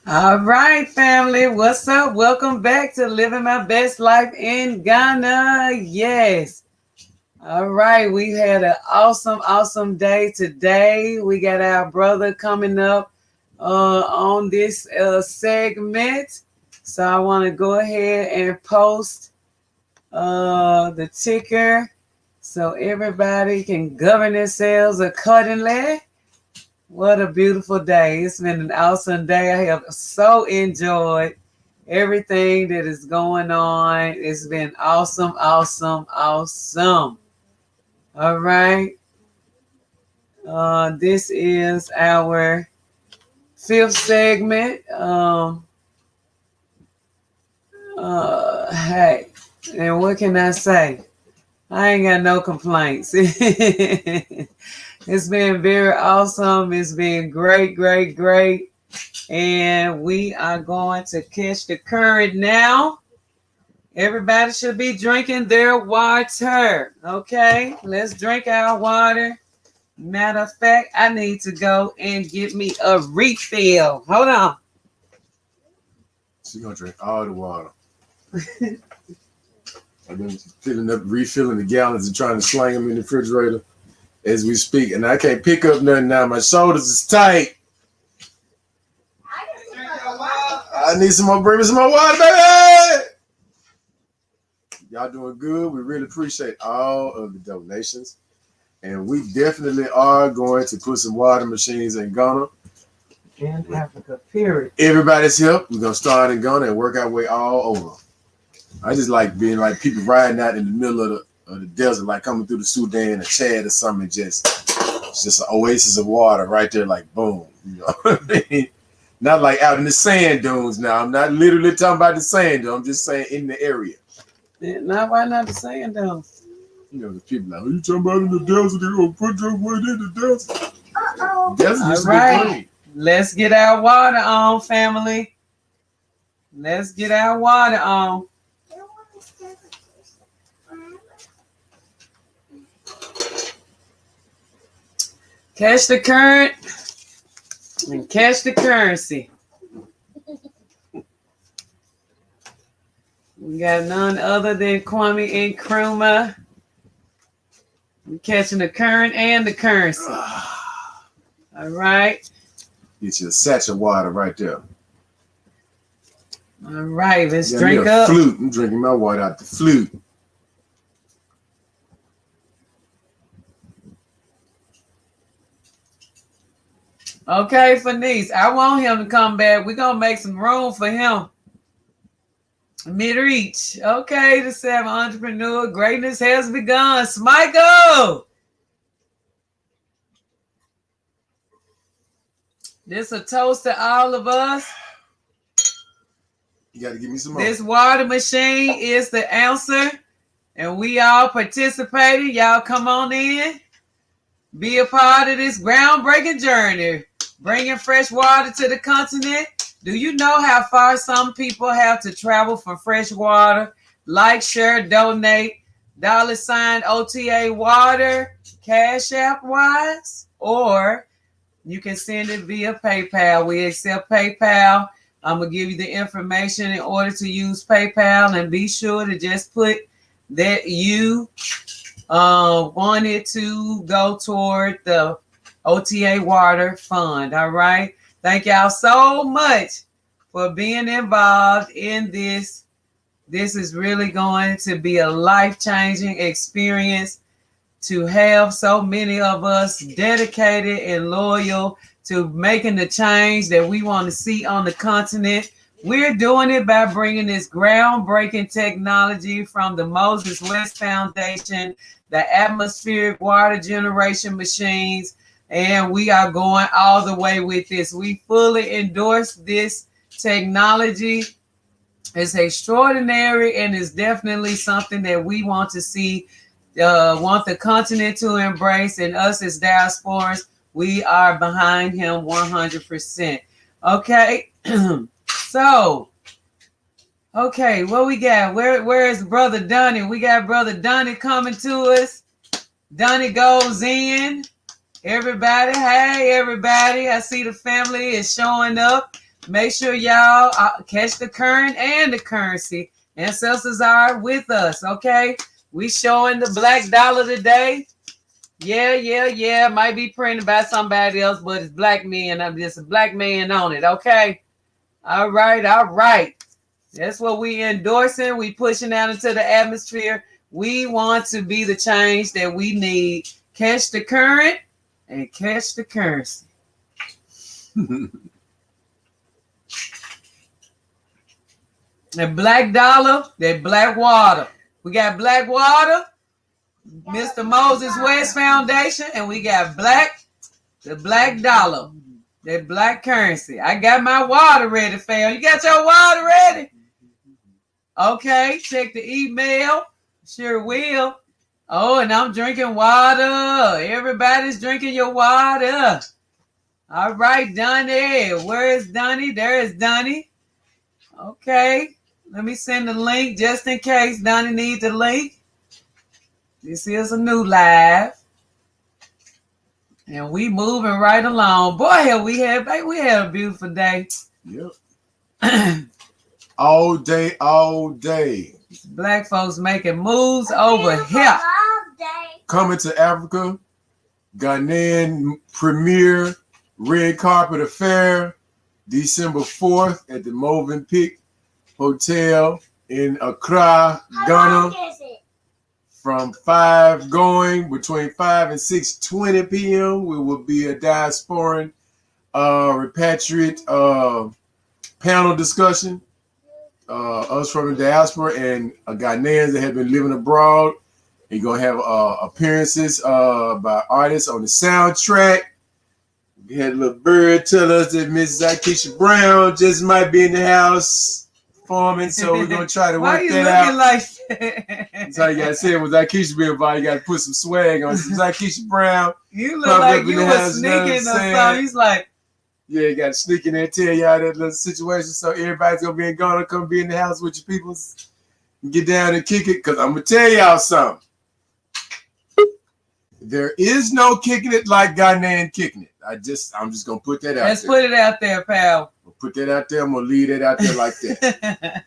All right, family. What's up? Welcome back to Living My Best Life in Ghana. Yes. All right. We had an awesome day today. We got our brother coming up on this segment. So I want to go ahead and post the ticker so everybody can govern themselves accordingly. What a beautiful day. It's been an awesome day. I have so enjoyed everything that is going on. It's been awesome. All right. This is our fifth segment. Hey, and what can I say? I ain't got no complaints. It's been very awesome. It's been great. And we are going to catch the current now. Everybody should be drinking their water. Okay, let's drink our water. Matter of fact, I need to go and get me a refill. Hold on. She's going to drink all the water. I've been refilling the gallons and trying to slang them in the refrigerator as we speak, and I can't pick up nothing now. My shoulders is tight. I need some more, bring me some more water, baby. Y'all doing good. We really appreciate all of the donations, and we definitely are going to put some water machines in Ghana. In Africa, period. Everybody's help. We're gonna start in Ghana and work our way all over. I just like being like people riding out in the middle of the desert, like coming through the Sudan or Chad or something. It's just an oasis of water right there, like boom. You know what I mean? Not like out in the sand dunes now. I'm not literally talking about the sand dune. I'm just saying in the area. Yeah, now why not the sand dunes? You know, the people like, you talking about in the desert? They're gonna put your wood in the desert. All right, let's get our water on, family. Let's get our water on. Catch the current and catch the currency. We got none other than Kwame Nkrumah. We're catching the current and the currency. All right. Get you a satchel of water right there. All right, let's drink up. Flute. I'm drinking my water out the flute. Okay, Fanice, I want him to come back. We're going to make some room for him. Mid-reach. Okay, the 7 entrepreneur. Greatness has begun. Smichael! This a toast to all of us. You got to give me some more. This water machine is the answer. And we all participated. Y'all come on in. Be a part of this groundbreaking journey. Bringing fresh water to the continent. Do you know how far some people have to travel for fresh water? Like, share, donate, $ OTA water, Cash App wise, or you can send it via PayPal. We accept PayPal. I'm going to give you the information in order to use PayPal, and be sure to just put that you wanted to go toward the OTA water fund. All right. Thank y'all so much for being involved in this. This is really going to be a life-changing experience to have so many of us dedicated and loyal to making the change that we want to see on the continent. We're doing it by bringing this groundbreaking technology from the Moses West Foundation, the atmospheric water generation machines, and we are going all the way with this. We fully endorse this technology. It's extraordinary, and it's definitely something that we want to see, want the continent to embrace, and us as diasporans, we are behind him 100%. Okay, so, okay, what we got? Where is Brother Donnie? We got Brother Donnie coming to us. Donnie goes in. Everybody, hey, everybody. I see the family is showing up. Make sure y'all catch the current and the currency. Ancestors are with us, okay? We showing the black dollar today. Yeah. Might be printed by somebody else, but it's black men. I'm just a black man on it, okay? All right. That's what we endorsing. We pushing out into the atmosphere. We want to be the change that we need. Catch the current and catch the currency. The black dollar, that black water. We got black water, Mr. Moses West Foundation, and we got the black dollar, that black currency. I got my water ready, fam. You got your water ready? Okay, check the email. Sure will. Oh, and I'm drinking water. Everybody's drinking your water. All right, Donnie. Where is Donnie? There is Donnie. Okay. Let me send the link just in case Donnie needs the link. This is a new live. And we moving right along. Boy, we had a beautiful day. Yep. All day. Black folks making moves over here. Coming to Africa, Ghanaian premier red carpet affair, December 4th at the Movenpick Hotel in Accra, Ghana. From between 5 and 6:20 p.m. We will be a diasporan repatriate panel discussion. Us from the diaspora and Ghanaians that have been living abroad. You're going to have appearances by artists on the soundtrack. We had a little bird tell us that Miss Zakisha Brown just might be in the house performing, so we're going to try to work that out. Like that? That's how you got to say it. When Zakisha be involved, you got to put some swag on. Some Zakisha Brown. You look like you were sneaking or something. He's like, yeah, you got to sneak in there and tell y'all that little situation so everybody's going to be in Ghana, come be in the house with your peoples and get down and kick it. Because I'm going to tell y'all something. There is no kicking it like Ghanaian kicking it. I'm just going to put that out there. Let's put it out there, pal. We'll put that out there. I'm going to leave it out there like that.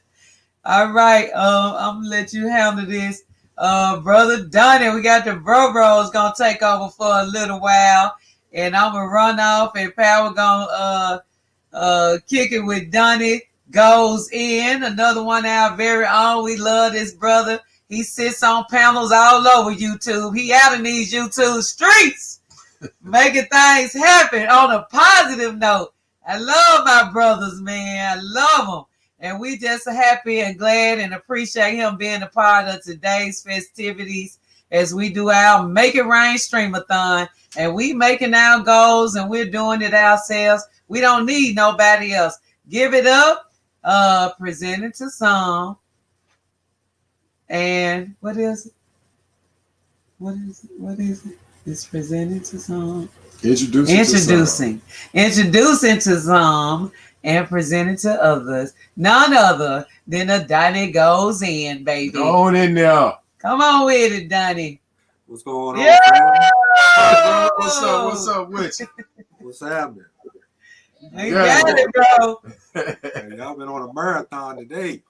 All right. I'm going to let you handle this. Brother Donnie, we got the Bro-Bros going to take over for a little while. And I'm going to run off and Power going to kick it with Donnie. Goes in. Another one our very own. We love this brother. He sits on panels all over YouTube. He out in these YouTube streets, making things happen on a positive note. I love my brothers, man. I love them. And we just happy and glad and appreciate him being a part of today's festivities as we do our Make It Rain Stream-A-Thon. And we making our goals and we're doing it ourselves. We don't need nobody else. Give it up. Presented to some. And what is it? What is it? It's presented to some. Introducing to some and presented to others. None other than a Donnie goes in, baby. Go on in there. Come on with it, Donnie. What's going on? Yeah! What's up with you? What's happening? You got it, bro. Hey, y'all been on a marathon today.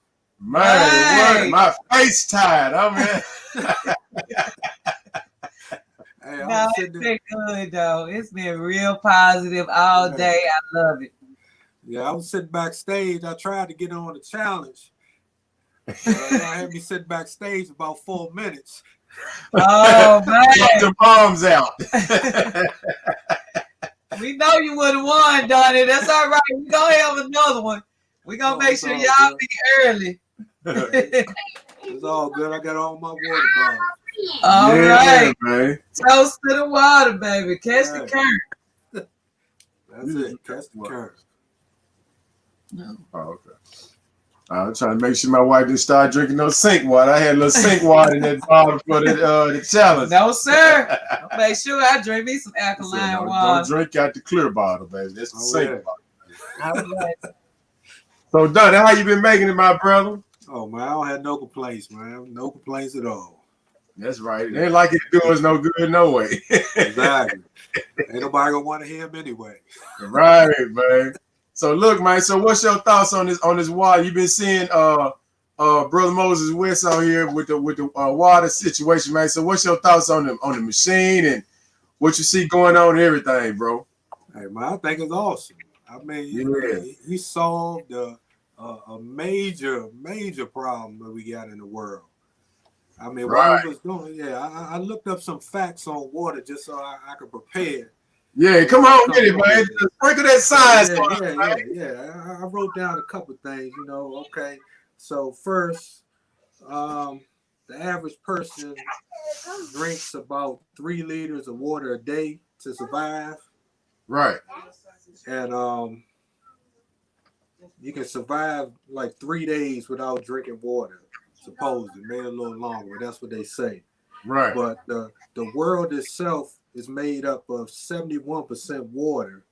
Man, Right. my face tired. I mean, Hey, No, it's been good, though. It's been real positive all day. I love it. Yeah, I was sitting backstage. I tried to get on the challenge. I had me sitting backstage about 4 minutes. Oh, man. Put the bombs out. We know you would have won, Donnie. That's all right. We're going to have another one. We're going to make sure y'all be early. It's all good. I got all my water bottles. All right. Man. Toast to the water, baby. Catch the current. That's it. Catch the current. Oh, okay. I'm trying to make sure my wife didn't start drinking no sink water. I had a little sink water in that bottle for the challenge. No, sir. I'll make sure I drink me some alkaline water. Don't drink out the clear bottle, baby. That's the sink bottle. All right. So, Donnie, how you been making it, my brother? Oh, man, I don't have no complaints, man. No complaints at all. That's right. It ain't like it do us no good, no way. Exactly. Ain't nobody gonna want to hear him anyway. Right, man. So look, man. So what's your thoughts on this water? You've been seeing Brother Moses West out here with the water situation, man. So what's your thoughts on the machine and what you see going on and everything, bro? Hey man, I think it's awesome. I mean, he solved a major problem that we got in the world. I mean, while he was doing, I looked up some facts on water just so I could prepare. Yeah, come on, get it, man. Sprinkle that science. I wrote down a couple things, you know. Okay, so first, the average person drinks about 3 liters of water a day to survive. Right. And you can survive like 3 days without drinking water. Supposedly, maybe a little longer. That's what they say. Right. But the world itself is made up of 71% water,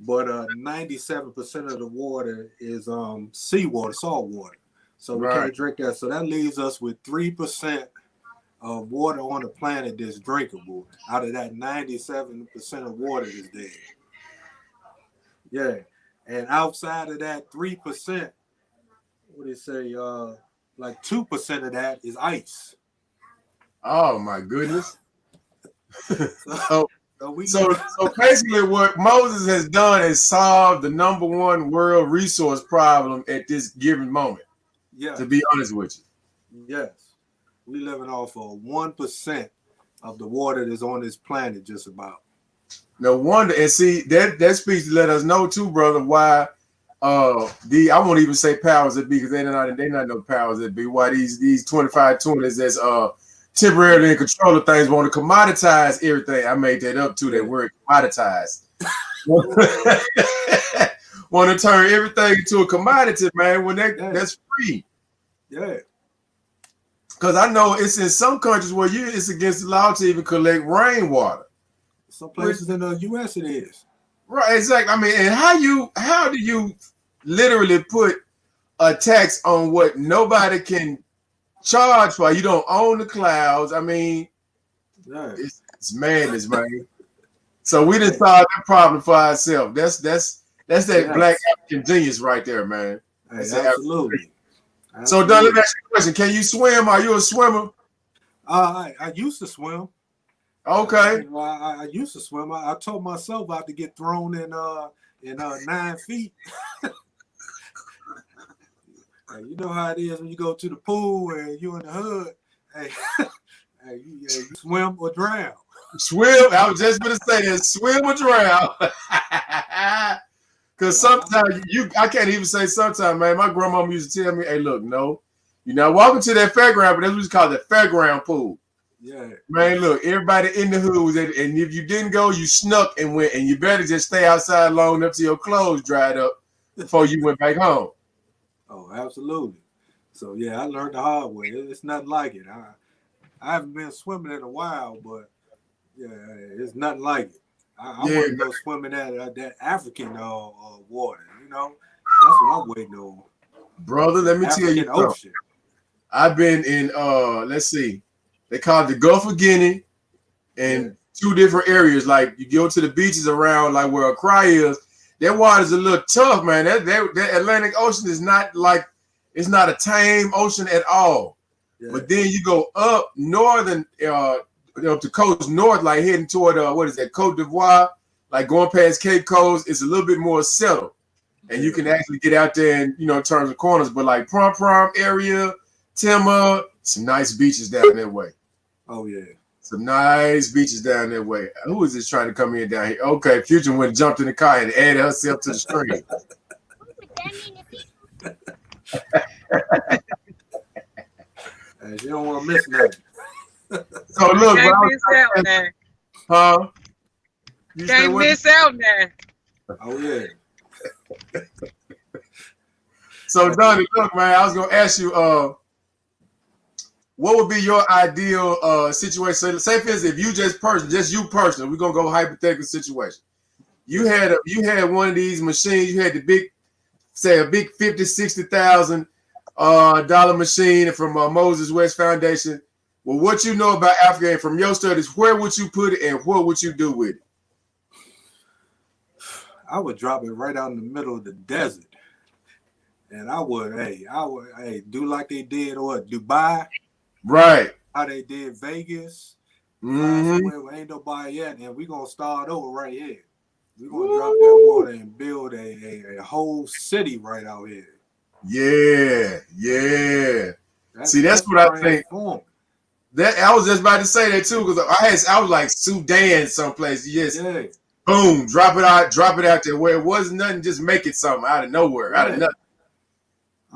but 97% of the water is seawater, salt water. So we can't drink that. So that leaves us with 3% of water on the planet that's drinkable out of that 97% of water that's there. Yeah. And outside of that 3%, what do you say? Like 2% of that is ice. Oh my goodness. So So basically what Moses has done is solve the #1 world resource problem at this given moment. Yeah. To be honest with you. Yes. We living off of 1% of the water that's on this planet, just about. No wonder, and see that speaks to let us know too, brother, why I won't even say powers that be, because they're not no powers that be. Why these 25-20s that's temporarily in control of things want to commoditize everything. I made that up too, that word commoditize. Want to turn everything into a commodity, man, when that's free. Yeah. Because I know it's in some countries where it's against the law to even collect rainwater. Some places in the U.S. it is. Right, exactly. I mean, and how do you literally put a tax on what nobody can charge for? You don't own the clouds. I mean, it's madness, man. So we didn't solve that problem for ourselves. That's that black African genius right there, man. Absolutely. So, Don, let me ask you a question. Can you swim? Are you a swimmer? I used to swim. Okay. I used to swim. I told myself I had to get thrown in 9 feet. You know how it is when you go to the pool and you in the hood. Hey, you swim or drown. Swim. I was just going to say that. Swim or drown. Because sometimes I can't even say sometimes, man. My grandmama used to tell me, hey, look, no. You're not walking to that fairground, but that's what we call the fairground pool. Yeah. Man, look, everybody in the hood was at, and if you didn't go, you snuck and went, and you better just stay outside long enough till your clothes dried up before you went back home. Oh, absolutely. So yeah, I learned the hard way. It's nothing like it. I haven't been swimming in a while, but yeah, it's nothing like it. I want to go swimming at that African water. You know, that's what I'm waiting on. Brother, let me tell you something. I've been in let's see. They call it the Gulf of Guinea and 2 different areas. Like you go to the beaches around like where Accra is, that water's a little tough, man. That Atlantic Ocean is not like, it's not a tame ocean at all. Yeah. But then you go up northern up the coast north, like heading toward what is that, Cote d'Ivoire, like going past Cape Coast, it's a little bit more settled. And you can actually get out there and, you know, turn the corners. But like Prom area, Timor, some nice beaches down that way. Oh, yeah. Some nice beaches down that way. Who is this trying to come in down here? Okay, Future went and jumped in the car and added herself to the stream. You don't want to miss nothing. So look, can't miss out now. Huh? You can't miss out now. Oh, yeah. So, Donnie, look, man, I was going to ask you, what would be your ideal situation? So, say, for instance, if you just you personally, we're going to go hypothetical situation. You had one of these machines, you had the big, say, a big $50,000, $60,000 machine from Moses West Foundation. Well, what you know about Africa and from your studies, where would you put it and what would you do with it? I would drop it right out in the middle of the desert. And I would do like they did Dubai, Right. how they did Vegas. Find Mm-hmm. somewhere where ain't nobody yet, and we're gonna start over right here. We're gonna drop that water and build a whole city right out here. Yeah. See, that's what I think. That I was just about to say that too, because I was like Sudan someplace. Yes. Yeah. Boom, drop it out there where it wasn't nothing, just make it something out of nowhere, out of nothing.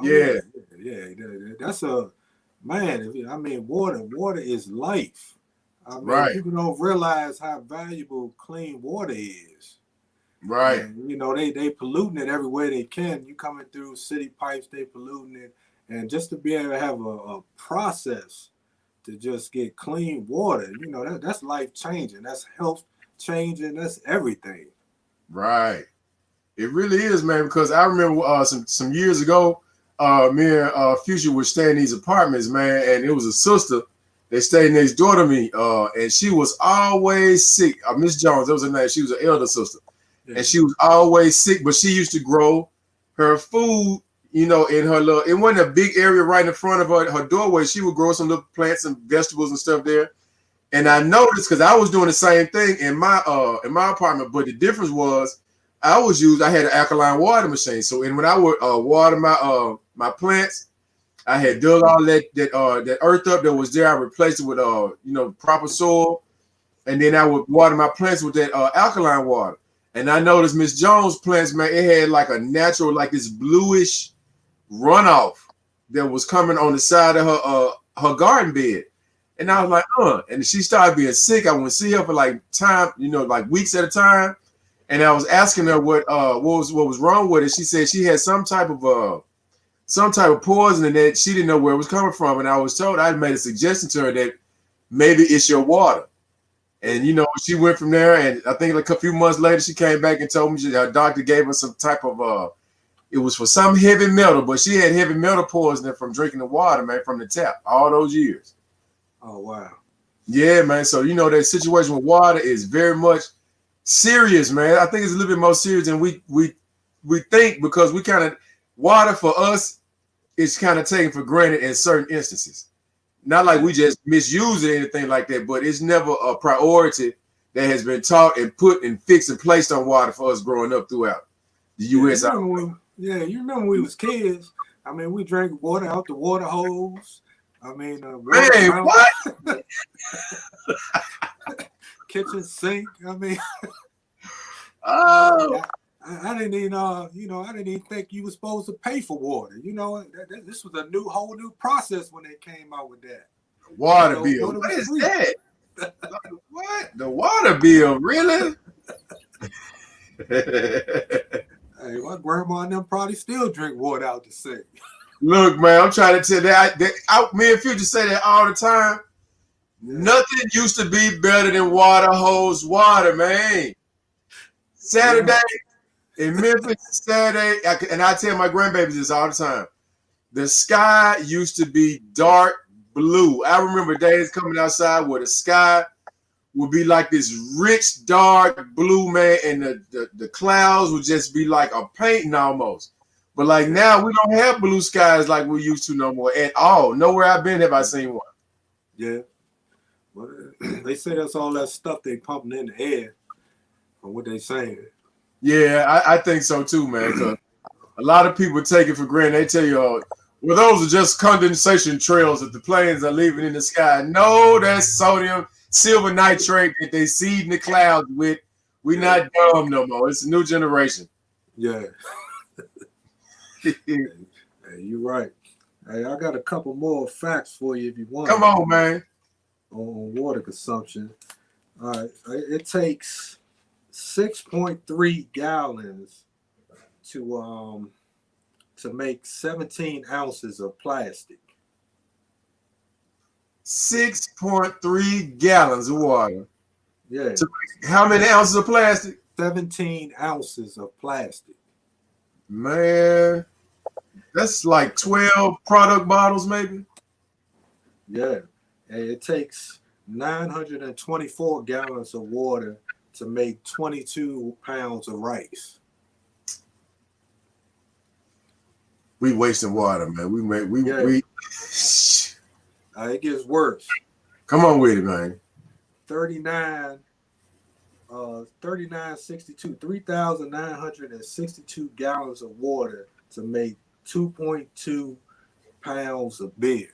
Yeah. That's a man. I mean, water is life. I mean, people don't realize how valuable clean water is. Right. And, you know, they polluting it everywhere they can. You coming through city pipes, they polluting it. And just to be able to have a process to just get clean water, you know, that's life changing. That's health changing. That's everything. Right. It really is, man, because I remember some years ago, me and Future were staying in these apartments, man, and it was a sister that stayed next door to me, and she was always sick. Miss Jones, that was her name. She was an elder sister, and she was always sick, but she used to grow her food, you know, in her little, it wasn't a big area right in front of her doorway. She would grow some little plants and vegetables and stuff there. And I noticed, because I was doing the same thing in my apartment, but the difference was I had an alkaline water machine. So when I would water my plants, I had dug all that earth up that was there. I replaced it with proper soil, and then I would water my plants with that alkaline water. And I noticed Miss Jones' plants, man, it had like a natural, like this bluish runoff that was coming on the side of her garden bed. And I was like, and she started being sick. I wouldn't see her for like weeks at a time. And I was asking her what was wrong with it. She said she had some type of poison in it. She didn't know where it was coming from. And I was told, I made a suggestion to her that maybe it's your water. And she went from there. And I think like a few months later, she came back and told me her doctor gave her some type of it was for some heavy metal, but she had heavy metal poisoning from drinking the water, man, from the tap all those years. Oh wow. Yeah, man. So that situation with water is very much serious, man. I think it's a little bit more serious than we think, because we kind of, water for us is kind of taken for granted in certain instances. Not like we just misuse it or anything like that, but it's never a priority that has been taught and put and fixed and placed on water for us growing up throughout the U.S. You remember when we was kids? I mean, we drank water out the water hose. I mean, what? Kitchen sink. I mean, I didn't even, I didn't even think you were supposed to pay for water. This was a whole new process when they came out with that. Water bill. What is that? What? The water bill, really? Hey, my grandma and them probably still drink water out the sink. Look, man, I'm trying to tell that. Me and Future say that all the time. Yeah. Nothing used to be better than water hose water, man. Saturday in Memphis, Saturday, and I tell my grandbabies this all the time. The sky used to be dark blue. I remember days coming outside where the sky would be like this rich, dark blue, man, and the clouds would just be like a painting almost. But like now, we don't have blue skies like we used to no more at all. Nowhere I've been have I seen one. Yeah. Well, they say that's all that stuff they pumping in the air from what they saying. Yeah, I think so too, man. Because a lot of people take it for granted. They tell you, well, those are just condensation trails that the planes are leaving in the sky. No, that's sodium, silver nitrate that they seed in the clouds with. We're not dumb no more. It's a new generation. Yeah. Hey, you're right. Hey, I got a couple more facts for you if you want. Come on, man. On water consumption. All right. It takes 6.3 gallons to make 17 ounces of plastic. 6.3 gallons of water. Yeah. How many ounces of plastic? 17 ounces of plastic. Man, that's like 12 product bottles, maybe. Yeah. And it takes 924 gallons of water to make 22 pounds of rice. We wasting water, man. It gets worse. Come on with it, man. 3,962 gallons of water to make 2.2 pounds of beer.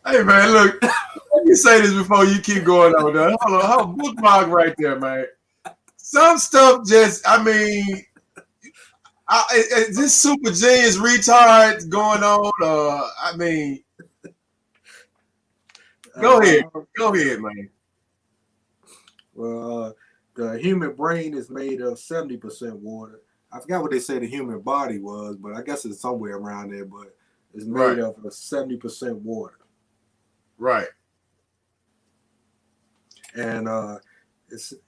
Hey, man, look. Let me say this before you keep going on there. Hold on, bookmark right there, man. Some stuff just, I mean, is this super genius retard going on? I mean, go ahead, man. Well, the human brain is made of 70% water. I forgot what they say the human body was, but I guess it's somewhere around there. But it's made of 70% water. Right. And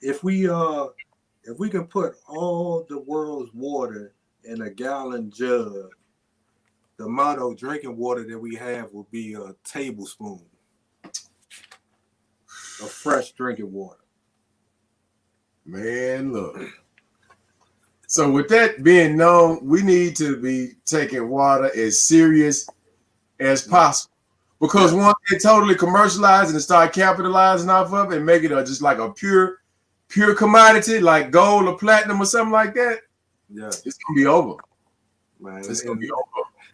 if we can put all the world's water in a gallon jug, the amount of drinking water that we have will be a tablespoon of fresh drinking water. Man, look. So with that being known, we need to be taking water as serious as possible. Because once they totally commercialize and start capitalizing off of it and make it just like a pure commodity, like gold or platinum or something like that, it's gonna be over. Man, it's gonna be over.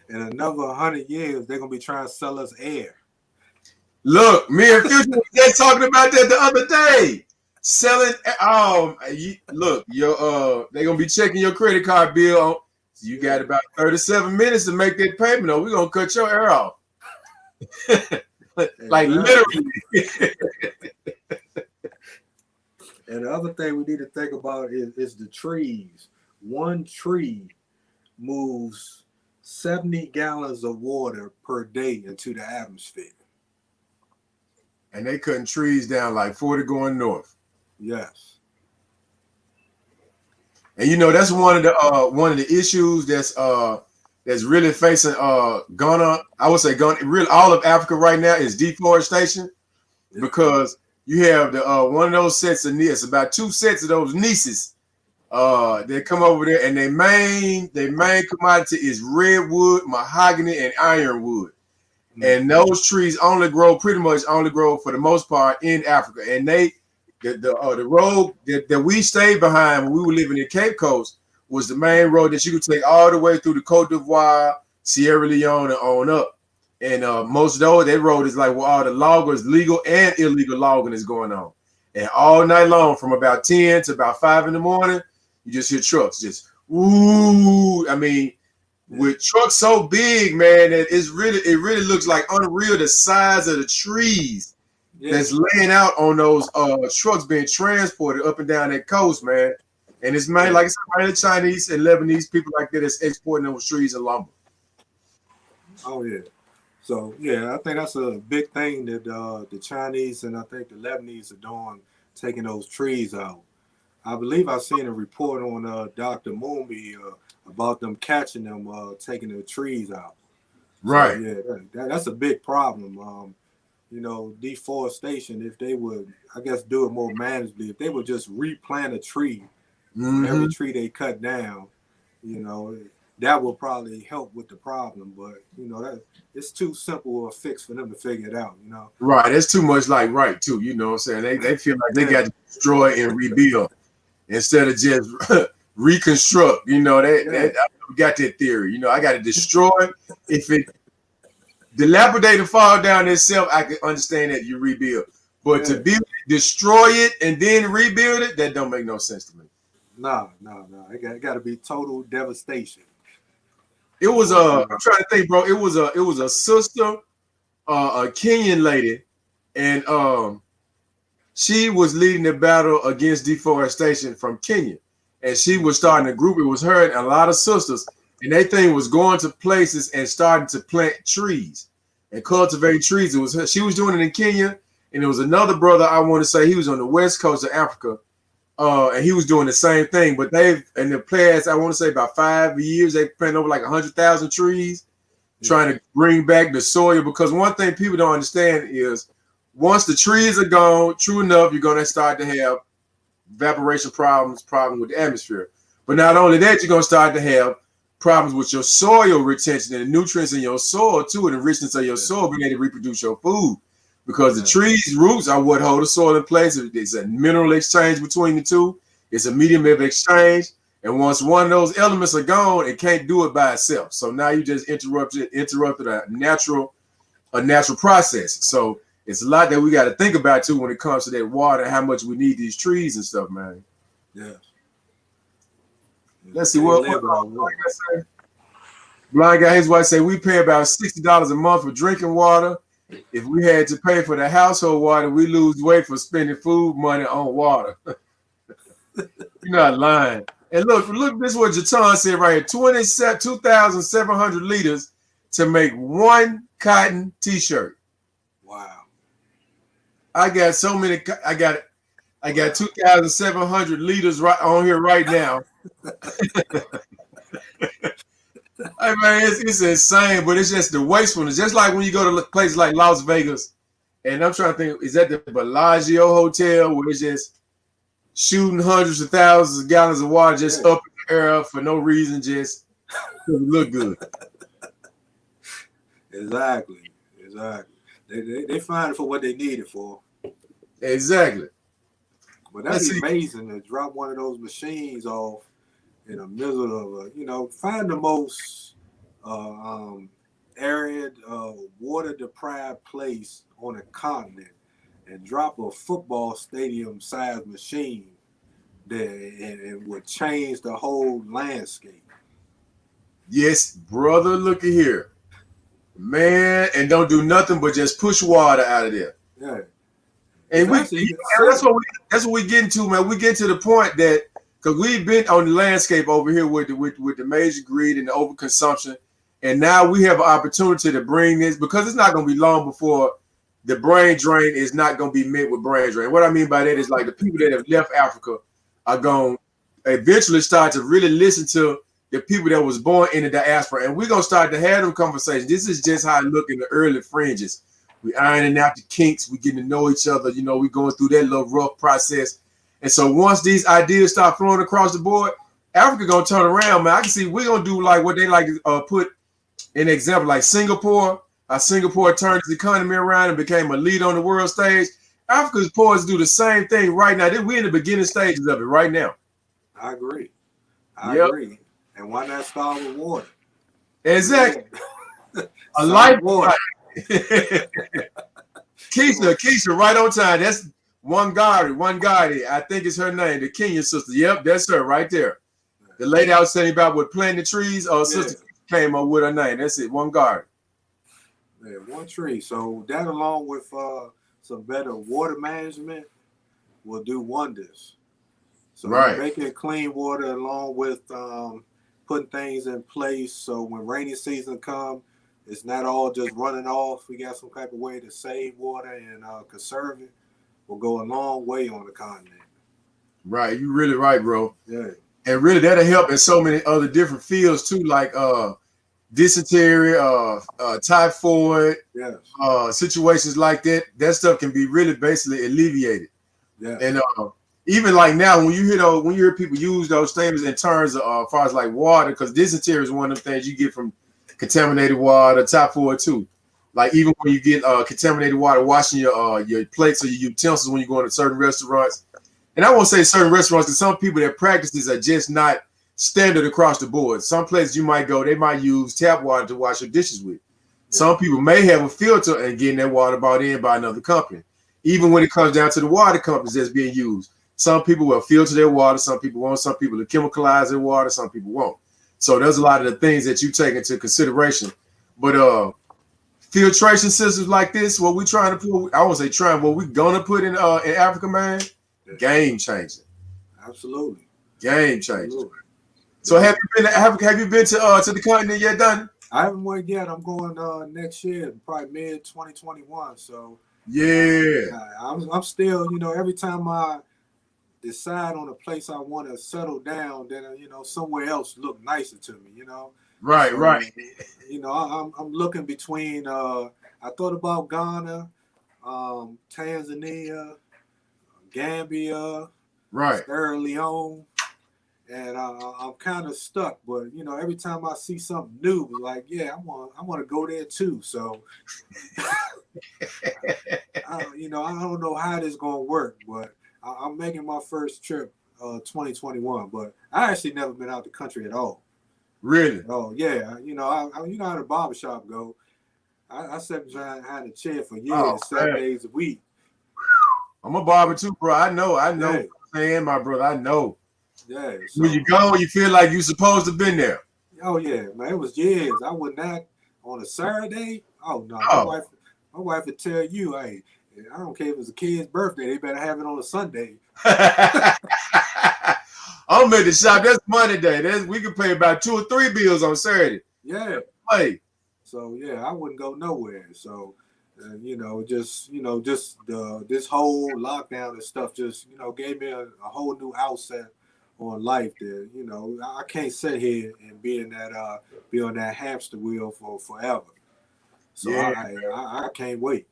In another 100 years, they're gonna be trying to sell us air. Look, me and Future were just talking about that the other day. Selling, look, they're gonna be checking your credit card bill. You got about 37 minutes to make that payment, or we're gonna cut your air off. Like literally. And the other thing we need to think about is the trees. One tree moves 70 gallons of water per day into the atmosphere. And they cutting trees down like 40 going north. Yes. And that's one of the issues that's really facing Ghana. I would say Ghana, really all of Africa right now is deforestation, because you have the one of those sets of nieces, about 2 sets of those nieces. They come over there, and their main commodity is redwood, mahogany, and ironwood. Mm-hmm. And those trees pretty much only grow for the most part in Africa. And the road that we stayed behind when we were living in Cape Coast was the main road that you could take all the way through the Cote d'Ivoire, Sierra Leone, and on up. And most of those, that road is like where all the loggers, legal and illegal logging is going on. And all night long, from about 10 to about 5 in the morning, you just hear trucks just woo. I mean, with trucks so big, man, that it really looks like unreal the size of the trees that's laying out on those trucks being transported up and down that coast, man. And it's mainly, like I said, the Chinese and Lebanese people like that that's exporting those trees and lumber. Oh, yeah. So, yeah, I think that's a big thing that the Chinese and I think the Lebanese are doing, taking those trees out. I believe I've seen a report on Dr. Mumbi about them catching them, taking the trees out. Right. So, yeah, that's a big problem. Deforestation, if they would, I guess, do it more manageably, if they would just replant a tree, every tree they cut down, that will probably help with the problem. But, it's too simple a fix for them to figure it out, Right. That's too much too. You know what I'm saying? They feel like they got to destroy and rebuild instead of just reconstruct. They got that theory. I got to destroy. If it dilapidate and fall down itself, I can understand that you rebuild. But to destroy it and then rebuild it, that don't make no sense to me. No. It got to be total devastation. It was I'm trying to think, bro. It was a sister, a Kenyan lady, and she was leading the battle against deforestation from Kenya, and she was starting a group. It was her and a lot of sisters, and they thing was going to places and starting to plant trees and cultivate trees. It was her. She was doing it in Kenya, and there was another brother. I want to say he was on the west coast of Africa. And he was doing the same thing, but they've in the past, I want to say about 5 years, they planted over like 100,000 trees, trying to bring back the soil. Because one thing people don't understand is once the trees are gone, true enough, you're going to start to have evaporation problems with the atmosphere. But not only that, you're gonna start to have problems with your soil retention and the nutrients in your soil too, and the richness of your soil being able to reproduce your food. Because the trees' roots are what hold the soil in place. It's a mineral exchange between the two. It's a medium of exchange. And once one of those elements are gone, it can't do it by itself. So now you just interrupted a natural process. So it's a lot that we got to think about too when it comes to that water and how much we need these trees and stuff, man. Yeah. Let's see what Blind guy, his wife say we pay about $60 a month for drinking water. If we had to pay for the household water, we lose weight for spending food money on water. You're not lying. And look, this is what Jatan said right here. 2,700 liters to make one cotton t-shirt. Wow. I got so many. I got 2,700 liters right on here right now. Hey man, it's insane, but it's just the wastefulness. Just like when you go to places like Las Vegas, and I'm trying to think, is that the Bellagio Hotel where it's just shooting hundreds of thousands of gallons of water just up in the air for no reason, just to look good. Exactly. They find it for what they need it for. Exactly. But that's amazing to drop one of those machines off in the middle of find the most arid, water deprived place on a continent and drop a football stadium sized machine there, and it would change the whole landscape. Yes, brother, look at here. Man, and don't do nothing but just push water out of there. Yeah. And that's what we get into, man. We get to the point that because we've been on the landscape over here with the major greed and the overconsumption, and now we have an opportunity to bring this, because it's not going to be long before the brain drain is not going to be met with brain drain. What I mean by that is like the people that have left Africa are going to eventually start to really listen to the people that was born in the diaspora, and we're going to start to have them conversations. This is just how it look in the early fringes. We ironing out the kinks. We getting to know each other. We going through that little rough process. And so once these ideas start flowing across the board, Africa gonna turn around, man. I can see we're gonna do like what they like to put an example, like Singapore. How Singapore turned its economy around and became a leader on the world stage. Africa's poised to do the same thing right now. We're in the beginning stages of it right now. I agree. I agree. And why not start with water? Exactly. A life water. Keisha, right on time. That's Wangari. I think it's her name, the Kenyan sister. Yep, that's her right there. The lady I was telling you about with planting the trees, sister came up with her name. That's it, Wangari. Yeah, one tree. So that, along with some better water management, will do wonders. So making clean water, along with putting things in place, so when rainy season comes, it's not all just running off. We got some type of way to save water and conserve it. Will go a long way on the continent. Right, you're really right, bro. Yeah. And really that'll help in so many other different fields too, like dysentery, typhoid, situations like that. That stuff can be really basically alleviated. Yeah. And even like now, when you hear people use those things in terms of as far as like water, because dysentery is one of the things you get from contaminated water, typhoid too. Like even when you get contaminated water, washing your plates or your utensils when you go into certain restaurants. And I won't say certain restaurants, because some people that practice this are just not standard across the board. Some places you might go, they might use tap water to wash your dishes with. Yeah. Some people may have a filter and getting that water brought in by another company. Even when it comes down to the water companies that's being used, some people will filter their water, some people won't, some people will chemicalize their water, some people won't. So there's a lot of the things that you take into consideration. But filtration systems like this, what we're trying to put, I won't say trying, what we're gonna put in Africa, man, game changing. Absolutely. Game changing. So have you been to the continent yet, Donnie? I haven't went yet. I'm going next year, probably mid 2021. So I'm still, every time I decide on a place I want to settle down, then somewhere else look nicer to me. Right, so, right. I'm looking between. I thought about Ghana, Tanzania, Gambia, Right. Sierra Leone, and I'm kind of stuck. But you know, every time I see something new, like yeah, I want to go there too. So, you know, I don't know how this gonna work, but I'm making my first trip 2021. But I actually never been out the country at all. Really? Oh yeah, you know, you know how the barbershop go. I sat behind the chair for years, 7 days a week. I'm a barber too, bro. I know. Yeah. Man, my brother, I know. Yeah. So, when you go, you feel like you supposed to been there. Oh yeah, man. It was years. I would not on a Saturday. Oh no, my wife would tell you, hey, I don't care if it's a kid's birthday, they better have it on a Sunday. I'm at the shop. That's Monday day. We can pay about 2 or 3 bills on Saturday. Yeah. Hey. So yeah, I wouldn't go nowhere. So you know, just this whole lockdown and stuff just gave me a whole new outset on life. That I can't sit here and be on that hamster wheel for forever. So yeah. I can't wait.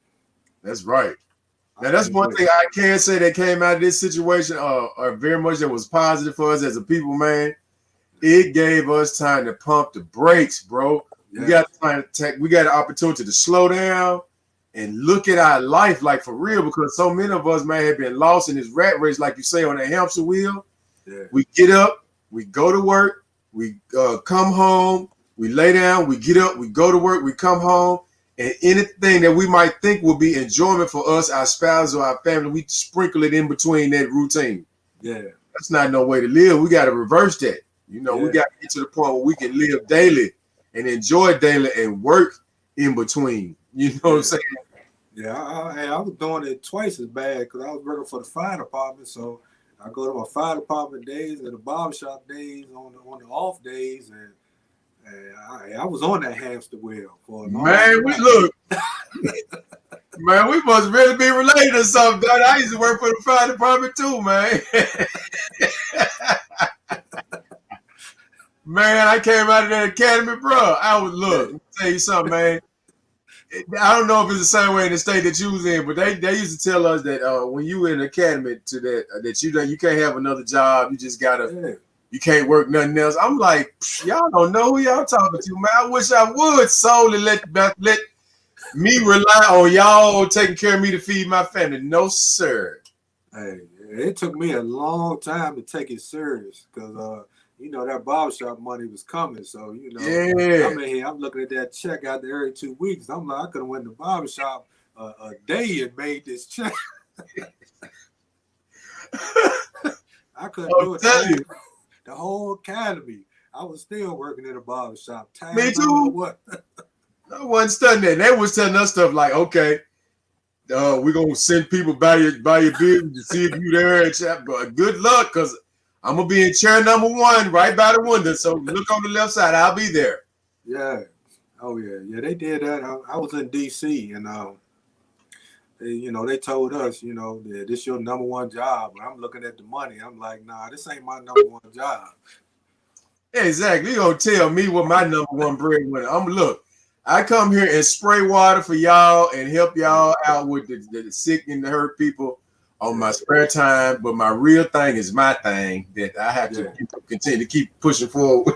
That's right. Now that's one thing I can say that came out of this situation, very much that was positive for us as a people, man. It gave us time to pump the brakes, bro. Yeah. We got an opportunity to slow down and look at our life like for real, because so many of us, man, have been lost in this rat race, like you say, on that hamster wheel. Yeah. We get up, we go to work, we come home, we lay down, we get up, we go to work, we come home, and anything that we might think will be enjoyment for us, our spouse, or our family, we sprinkle it in between that routine. Yeah. That's not no way to live. We got to reverse that. We got to get to the point where we can live daily and enjoy daily and work in between. You know what I'm saying? Yeah, I was doing it twice as bad because I was working for the fire department. So I go to my fire department days and the barbershop days on the off days, and I was on that hamster wheel for a long time. Man, we must really be related or something. I used to work for the fire department too, man. Man, I came out of that academy, bro. Let me tell you something, man. I don't know if it's the same way in the state that you was in, but they used to tell us that when you were in the academy that you can't have another job. You just gotta, you can't work nothing else. I'm like, y'all don't know who y'all talking to, man. I wish I would solely let me rely on y'all taking care of me to feed my family. No, sir. Hey, it took me a long time to take it serious because that barbershop money was coming. So, I'm in here, I'm looking at that check out there every 2 weeks. I'm like, I could have went to the barbershop a day and made this check. I couldn't do it. The whole academy, I was still working in a barbershop. Me too. What? I wasn't studying that. They was telling us stuff like, okay, we're going to send people by your business to see if you there. But good luck, because I'm going to be in chair number 1 right by the window. So look on the left side. I'll be there. Yeah. Oh, yeah. Yeah, they did that. I was in D.C. and, they told us, that this your number 1 job. But I'm looking at the money. I'm like, nah, this ain't my number 1 job. Exactly. You going to tell me what my number 1 breadwinner. Look, I come here and spray water for y'all and help y'all out with the sick and the hurt people on my spare time, but my real thing is my thing that I have to continue to keep pushing forward.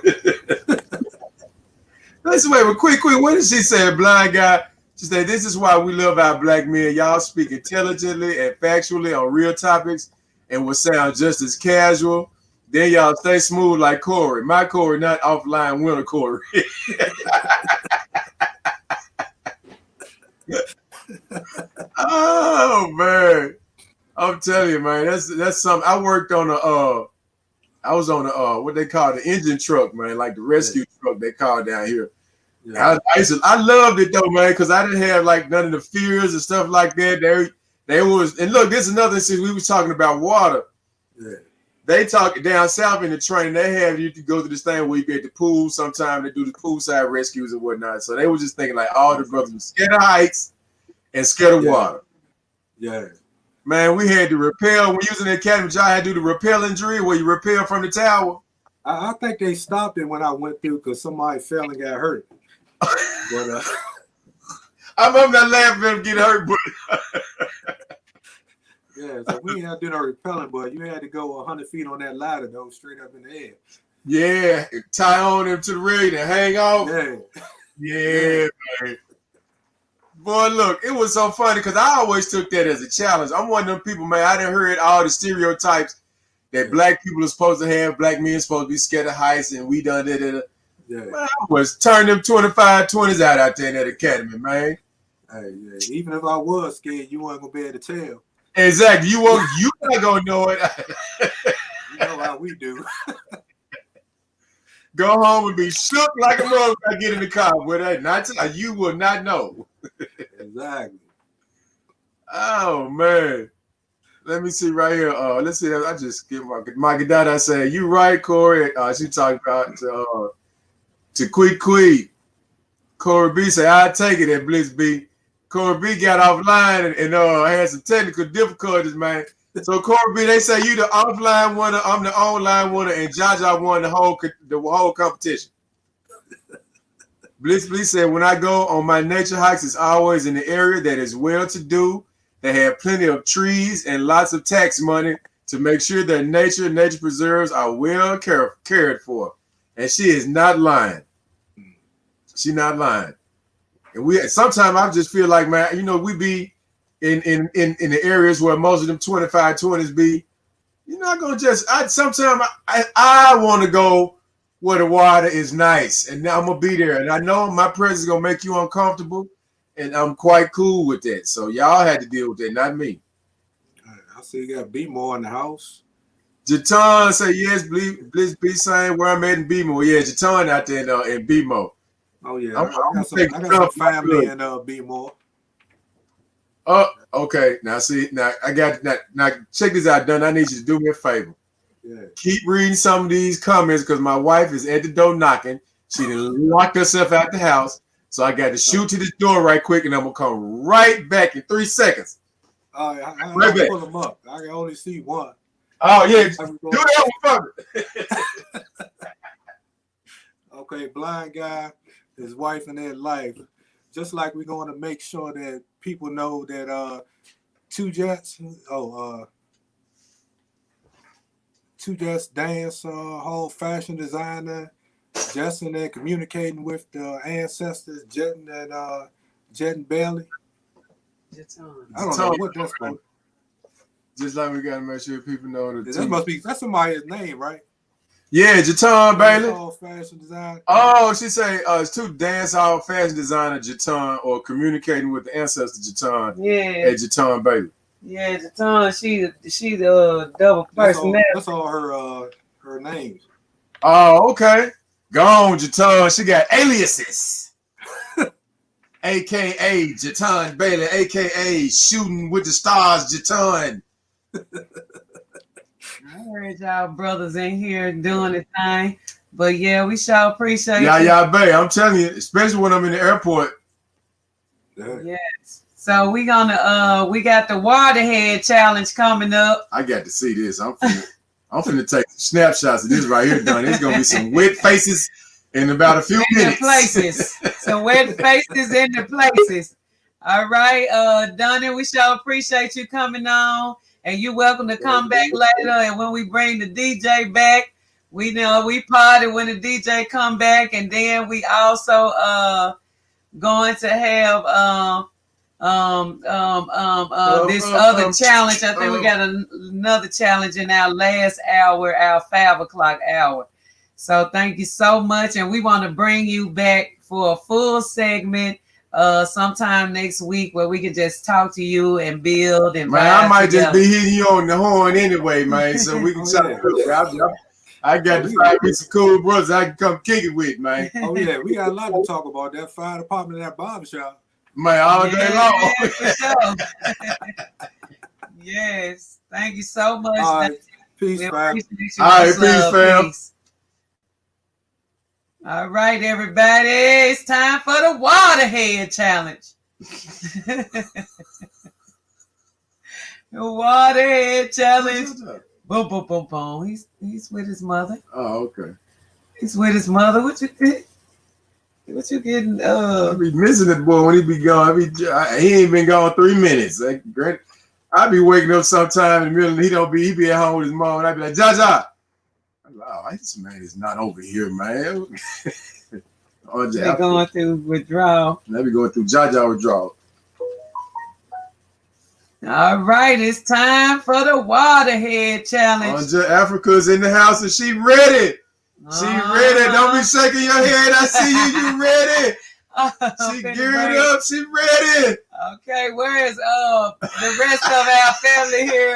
Let's wait, but quick, what did she say, blind guy? She said, this is why we love our black men. Y'all speak intelligently and factually on real topics and will sound just as casual. Then y'all stay smooth like Corey. My Corey, not offline winner Corey. Oh, man. I'm telling you, man, that's something. I worked on I was on what they call the engine truck, man, like the rescue truck they call down here. Yeah. I loved it though, man, because I didn't have like none of the fears and stuff like that. They was, and look, this is another thing. We was talking about water. Yeah. They talk down south in the train. They have you to go to this thing where you get the pool. Sometimes they do the poolside rescues and whatnot. So they were just thinking like all the brothers were scared of heights and scared of water. Yeah. Man, we had to rappel. When using the academy, y'all had to do the rappelling drill where you rappel from the tower. I think they stopped it when I went through because somebody fell and got hurt. But I'm not laughing at them get hurt, but Yeah, so we ain't had to do no repelling, but you had to go 100 feet on that ladder, though, straight up in the air. Yeah, tie on him to the rig and hang off. Yeah. Yeah, man. Boy, look, it was so funny because I always took that as a challenge. I'm one of them people, man. I done heard all the stereotypes that black people are supposed to have, black men are supposed to be scared of heights, and we done that. Yeah. Man, I was turning them 25-20s out there in that academy, man. Hey, yeah. Even if I was scared, you weren't gonna be able to tell. Exactly. You not gonna know it. You know how we do. Go home and be shook like a mother when I get in the car with that. Not you will not know. Exactly. Oh man. Let me see right here. Let's see. I just get my Dada say, you right, Corey. She talking about to Quee. Corey B say, I take it at Blitz B. Corey B got offline and had some technical difficulties, man. So Corey B, they say you the offline winner, I'm the online winner, and Jaja won the whole competition. Blitz said, when I go on my nature hikes, it's always in the area that is well-to-do. They have plenty of trees and lots of tax money to make sure that nature preserves are well cared for. And she is not lying. She's not lying. And sometimes I just feel like, man, we be in the areas where most of them 25-20s be. You're not gonna sometimes I want to go where the water is nice, and now I'm gonna be there. And I know my presence is gonna make you uncomfortable, and I'm quite cool with that. So y'all had to deal with that, not me. I see you got B-more in the house. Jatan say yes, Blitz B saying where I'm at in B-more. Yeah, Jatan out there in B-more. Oh yeah, I got some family in B-more. Oh, okay. Now see, I got now check this out, Dunn. I need you to do me a favor. Yeah. Keep reading some of these comments because my wife is at the door knocking. She done locked herself out the house. So I got to shoot to this door right quick, and I'm gonna come right back in 3 seconds. I Right back. pull them up. I can only see one. Oh yeah, do that one for me. Okay, blind guy, his wife and their life. Just like we're going to make sure that people know that Two Jets dance hall fashion designer, Justin and communicating with the ancestors, Jet and Bailey. I don't know what that's for. Just like we gotta make sure people know That's somebody's name, right? Yeah, Jatan Bailey. Hall fashion design. Oh, she say it's two dance hall fashion designer Jatan or communicating with the ancestor Jatan. Yeah. At Jatan Bailey. Yeah, Jatan, she the double personality. That's all her names. Oh, okay. Go on, Jatan. She got aliases. AKA Jatan Bailey, AKA Shooting with the Stars Jatan. I heard y'all brothers in here doing the thing. But yeah, we sure appreciate Yeah, babe. I'm telling you, especially when I'm in the airport. Yes. So we got the Waterhead challenge coming up. I got to see this. I'm finna take snapshots of this right here, Donnie. There's gonna be some wet faces in about a few minutes. Places. Some wet faces in the places. All right, Donnie, we sure appreciate you coming on. And you're welcome to come back later. And when we bring the DJ back, we party when the DJ come back. And then we also going to have this other challenge. I think we got another challenge in our last hour, our 5 o'clock hour. So thank you so much. And we want to bring you back for a full segment sometime next week where we can just talk to you and build and man, I might just be hitting you on the horn anyway, man. So we can I got to find me some cool brothers I can come kick it with, man. Oh yeah, we got a lot to talk about. That fire department, that barbershop. Man, all day long. Yeah, for sure. Yes. Thank you so much. All right. Peace, fam. All right, peace, fam. Peace. All right, everybody. It's time for the Waterhead challenge. The Waterhead challenge. Boom, boom, boom, boom. He's with his mother. Oh, okay. He's with his mother. What you getting? I be missing it, boy. When he be gone, he ain't been gone 3 minutes. Like, I be waking up sometime in the middle, and he be at home with his mom, and I be like, Jaja. Wow, this man is not over here, man. They're going through withdrawal. Let me go through Jaja withdrawal. All right, it's time for the Waterhead Challenge. Anja Africa's in the house and she ready. She ready. Don't be shaking your head. I see you. You ready. She geared up. She ready. Okay, where is the rest of our family here?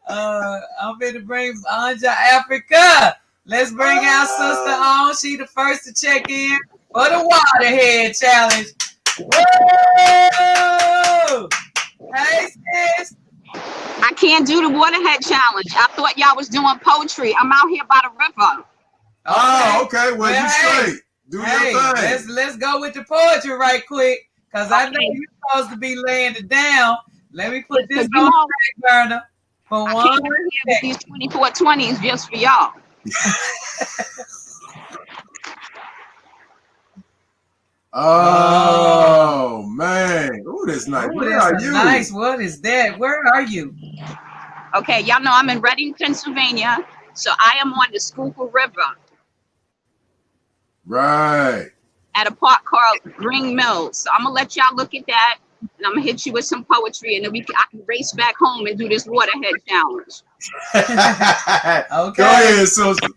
I'm going to bring Anja Africa. Let's bring our sister on. She the first to check in for the Waterhead Challenge. Whoa! Hey, sis. I can't do the Waterhead Challenge. I thought y'all was doing poetry. I'm out here by the river. Oh, okay. Well, you straight. Do your thing. Let's go with the poetry right quick, because I know you're supposed to be laying it down. Let me put this on the back burner for I one. Came here with these 2420s just for y'all. Oh man. Oh, that's nice. Where are you? Nice. What is that? Where are you? Okay, y'all know I'm in Reading, Pennsylvania. So I am on the Schuylkill River. Right. At a park called Green Mills. So I'm gonna let y'all look at that, and I'm gonna hit you with some poetry, and then I can race back home and do this Waterhead Challenge. Okay. Go ahead, sister.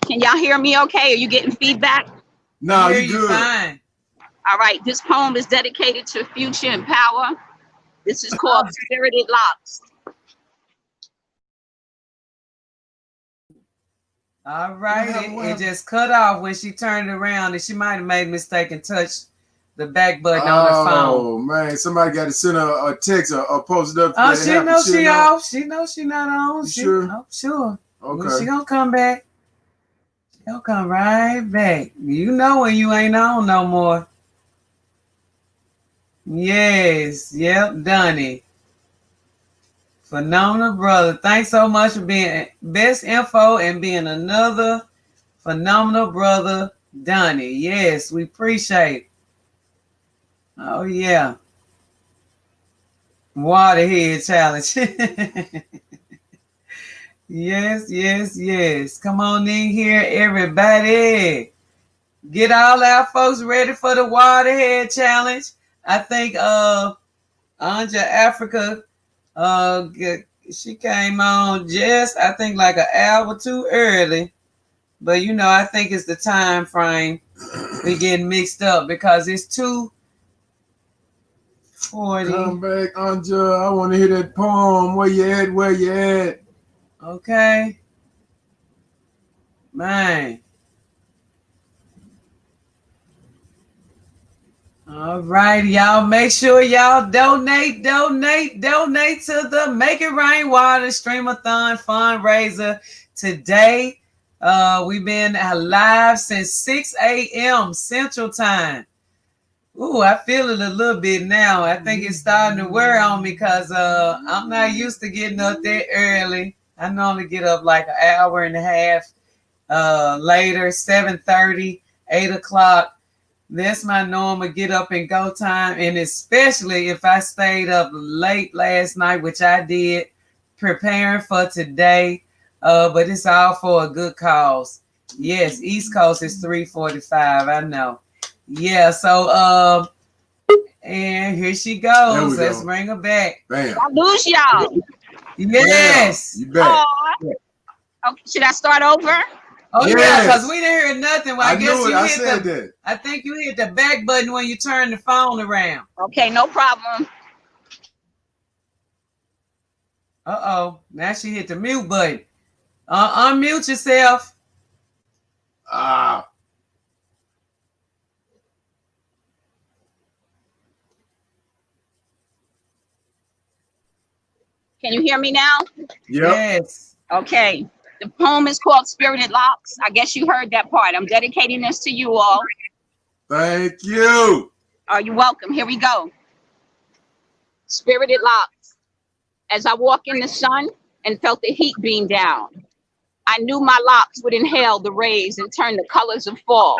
Can y'all hear me okay? Are you getting feedback? No, you good. Fine. All right, this poem is dedicated to Future and Power. This is called Spirited Locks. All right, it just cut off when she turned around, and she might have made a mistake and touched the back button on her phone. Oh man, somebody got to send her a text or post it up. Oh, she knows she off. She knows she not on. Sure. Oh, sure. Okay. Well, she gonna come back. She'll come right back. You know when you ain't on no more. Yes. Yep. Done it. Phenomenal brother. Thanks so much for being best info and being another phenomenal brother, Donnie. Yes, we appreciate it. Oh, yeah. Waterhead Challenge. Yes. Come on in here, everybody. Get all our folks ready for the Waterhead Challenge. I think Anja Africa, she came on just, I think, like an hour too early. But, you know, I think it's the time frame we getting mixed up because it's 2:40. Come back, Anja. I want to hear that poem. Where you at? Where you at? Okay. Man. All right, y'all. Make sure y'all donate to the Make It Rain Water Streamathon fundraiser today. We've been live since 6 a.m. Central Time. Ooh, I feel it a little bit now. I think it's starting to wear on me because I'm not used to getting up there early. I normally get up like an hour and a half later, 7:30, 8 o'clock. That's my normal get up and go time. And especially if I stayed up late last night, which I did, preparing for today. But it's all for a good cause. Yes, East Coast is 3:45. I know. Yeah, so and here she goes. Let's bring her back. Bam. I lose y'all. Yes. Bam. You back. Okay, should I start over? Oh yeah, because we didn't hear nothing. Well, I guess knew it. you I hit said that. I think you hit the back button when you turn the phone around. Okay, no problem. Uh-oh. Now she hit the mute button. Unmute yourself. Ah. Can you hear me now? Yep. Yes. Okay. The poem is called Spirited Locks. I guess you heard that part. I'm dedicating this to you all. Thank you. You're welcome. Here we go. Spirited Locks. As I walk in the sun and felt the heat beam down, I knew my locks would inhale the rays and turn the colors of fall,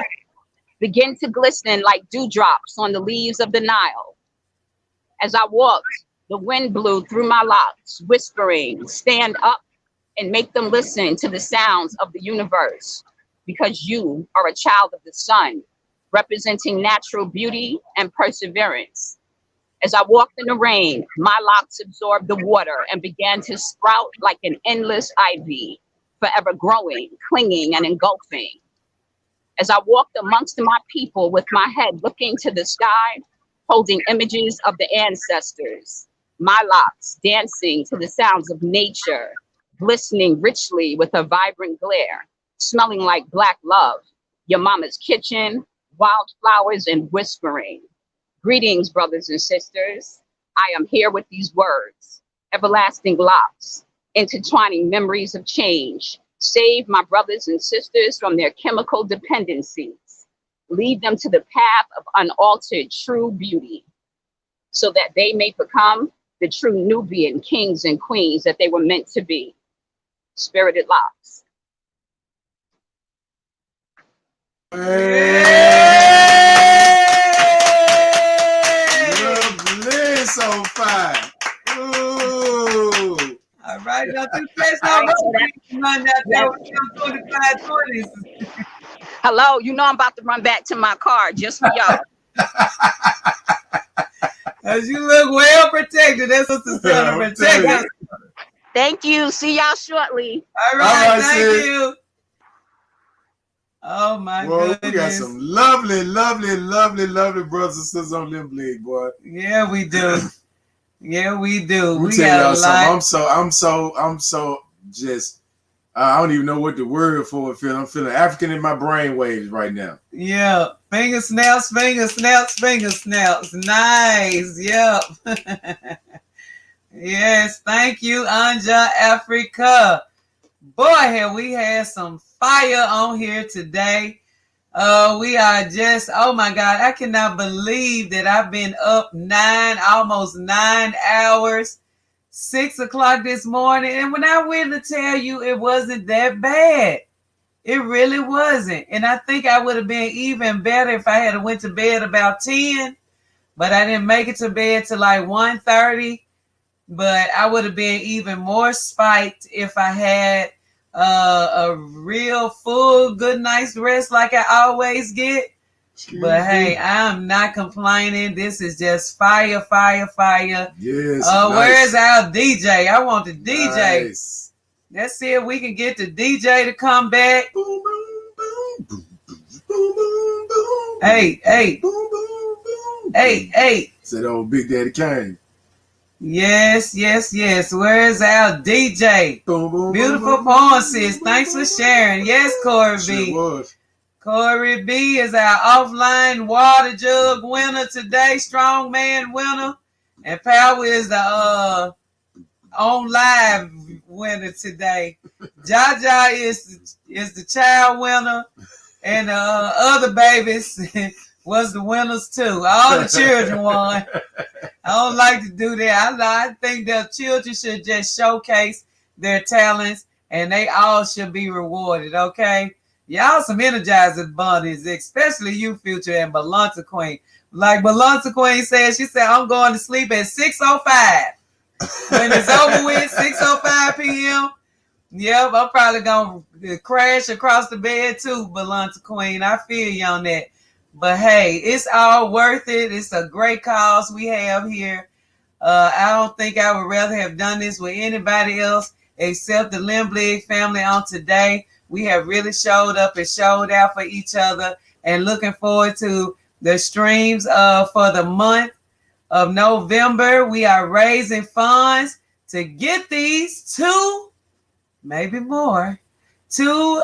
begin to glisten like dewdrops on the leaves of the Nile. As I walked, the wind blew through my locks, whispering, stand up and make them listen to the sounds of the universe, because you are a child of the sun, representing natural beauty and perseverance. As I walked in the rain, my locks absorbed the water and began to sprout like an endless ivy, forever growing, clinging, and engulfing. As I walked amongst my people with my head looking to the sky, holding images of the ancestors, my locks dancing to the sounds of nature, glistening richly with a vibrant glare, smelling like black love, your mama's kitchen, wildflowers, and whispering. Greetings, brothers and sisters. I am here with these words, everlasting locks, intertwining memories of change. Save my brothers and sisters from their chemical dependencies. Lead them to the path of unaltered true beauty, so that they may become the true Nubian kings and queens that they were meant to be. Spirited locks. Lovely, so fine. Ooh. All right, now two tests on run that there with your 2520s. Hello, you know I'm about to run back to my car just for y'all. As you look well protected, that's what the center protect us. Thank you. See y'all shortly. All right, All right, thank sis. you. Oh my Boy, goodness. we got some lovely, lovely, lovely, lovely brothers and sisters on LMBLIG, boy. Yeah, we do. Yeah, we do. Let me We tell got y'all a something. lot. I'm so just I don't even know what the word for it feels. I'm feeling African in my brain waves right now. Yeah, finger snaps, finger snaps, finger snaps. Nice. Yep. Yes, thank you, Anja Africa. Boy, have we had some fire on here today. We are just, oh my God, I cannot believe that I've been up almost 9 hours, 6 o'clock this morning. And when I went to tell you, it wasn't that bad. It really wasn't. And I think I would have been even better if I had went to bed about 10, but I didn't make it to bed till like 1:30. But I would have been even more spiked if I had a real full good night's rest like I always get. But hey, I'm not complaining. This is just fire, fire, fire. Yes. Where's our DJ? I want the DJ. Nice. Let's see if we can get the DJ to come back. Boom, boom, boom, boom, boom, boom, boom, boom. Hey, hey, Boom, boom, boom. hey, hey. Said old Big Daddy Kane. Yes, yes, yes. Where's our DJ? Boom, boom, Beautiful boom, porn, boom, sis. boom, Thanks boom, for sharing. Yes, Corey B. Sure was. Corey B is our offline water jug winner today, strongman winner. And Power is the on live winner today. Jaja is the child winner. And other babies was the winners too. All the children won. I don't like to do that. I think that children should just showcase their talents and they all should be rewarded, okay? Y'all some energizer bunnies, especially you, Future, and Balanta Queen. Like Balanta Queen said, she said, I'm going to sleep at 6:05. When it's over with, 6:05 p.m., yep, I'm probably going to crash across the bed too, Balanta Queen. I feel you on that. But hey, it's all worth it. It's a great cause we have here. I don't think I would rather have done this with anybody else except the LMBLIG family on today. We have really showed up and showed out for each other and looking forward to the streams for the month of November. We are raising funds to get these two, maybe more, two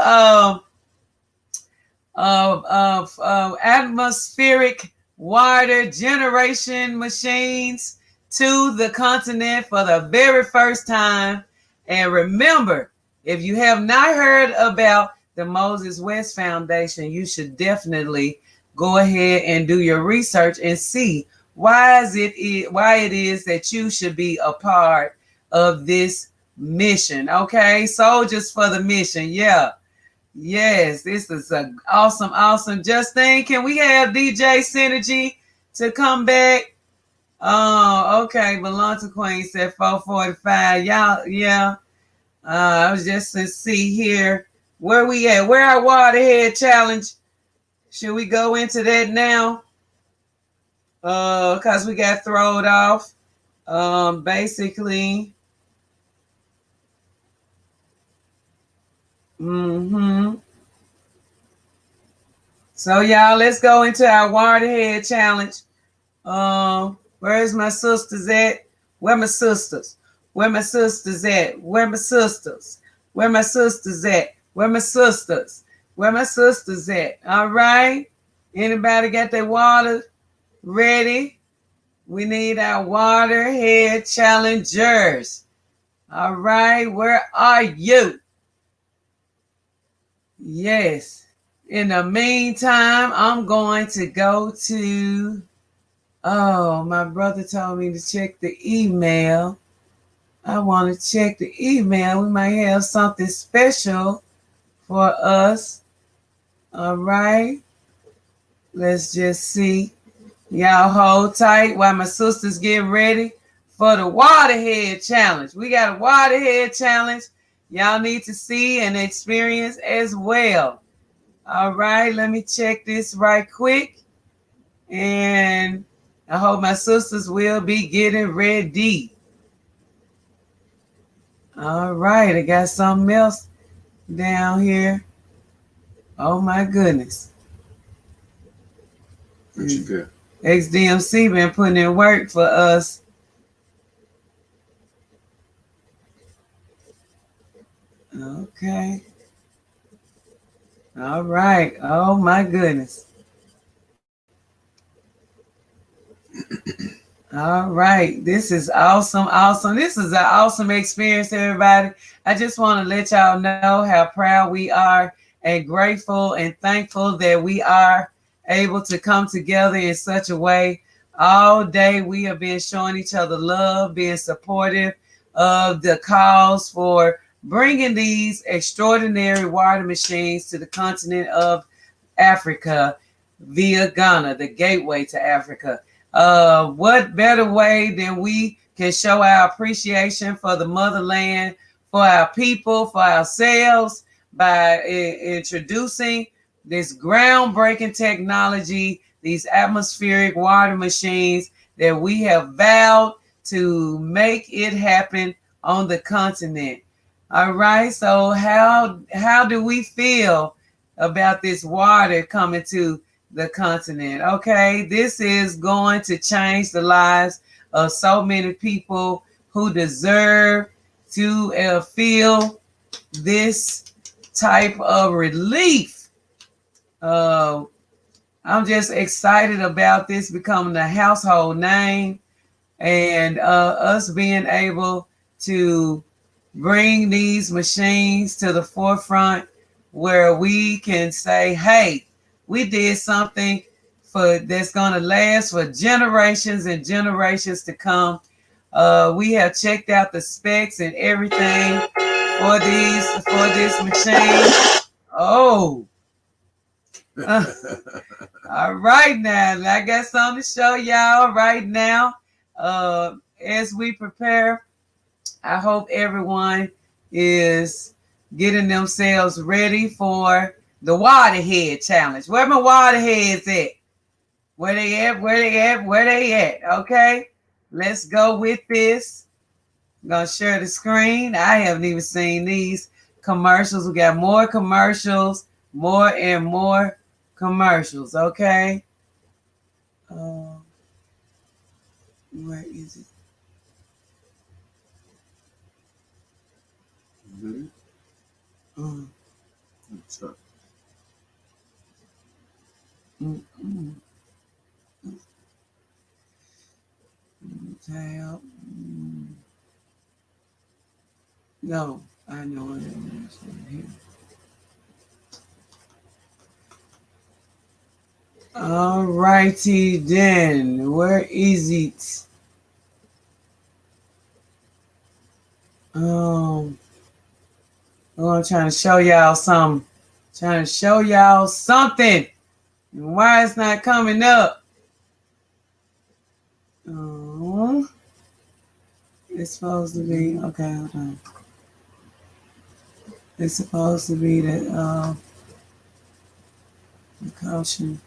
atmospheric water generation machines to the continent for the very first time. And remember, if you have not heard about the Moses West Foundation, you should definitely go ahead and do your research and see why it is that you should be a part of this mission. Okay, soldiers for the mission. Yeah. Yes, this is an awesome Justin. Can we have DJ Synergy to come back? Oh, okay. Belonta Queen said 445. Y'all, yeah. I was just to see here where we at. Where our waterhead challenge? Should we go into that now? Cause we got thrown off. Basically. So y'all, let's go into our waterhead challenge. Where's my sisters at? Where my sisters? Where my sisters at? Where my sisters? Where my sisters at? Where my sisters? Where my sisters at? All right. Anybody got their water ready? We need our waterhead challengers. All right. Where are you? Yes. In the meantime, I'm going to go to, oh, my brother told me to check the email. I want to check the email. We might have something special for us. All right. Let's just see. Y'all hold tight while my sisters get ready for the waterhead challenge. We got a waterhead challenge. Y'all need to see and experience as well. All right. Let me check this right quick. And I hope my sisters will be getting ready. All right, I got something else down here. Oh my goodness. What you got? XDMC been putting in work for us. Okay. All right. Oh my goodness. All right. This is awesome. Awesome. This is an awesome experience, everybody. I just want to let y'all know how proud we are and grateful and thankful that we are able to come together in such a way. All day we have been showing each other love, being supportive of the cause for bringing these extraordinary water machines to the continent of Africa via Ghana, the gateway to Africa. What better way than we can show our appreciation for the motherland, for our people, for ourselves by introducing this groundbreaking technology, these atmospheric water machines that we have vowed to make it happen on the continent. All right. So how do we feel about this water coming to the continent? Okay, this is going to change the lives of so many people who deserve to feel this type of relief. I'm just excited about this becoming a household name and us being able to bring these machines to the forefront where we can say, hey, we did something that's going to last for generations and generations to come. We have checked out the specs and everything for this machine. Oh, all right now. I got something to show y'all right now. As we prepare, I hope everyone is getting themselves ready for the waterhead challenge. Where my waterheads at? Where they at? Where they at? Where they at? Okay, let's go with this. I'm gonna share the screen. I haven't even seen these commercials. We got more commercials, more and more commercials. Okay. Where is it? What's up? No, I know it is here. All righty then. Where is it? I'm trying to show y'all something. Why it's not coming up? It's supposed to be, okay, hold on. It's supposed to be the caution.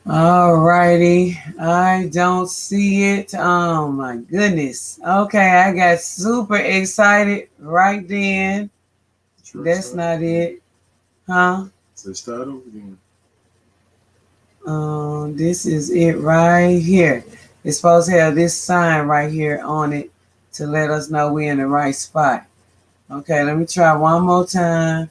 All righty. I don't see it. Oh my goodness. Okay, I got super excited right then. That's not it. Huh? So start over again. This is it right here. It's supposed to have this sign right here on it to let us know we're in the right spot. Okay, let me try one more time.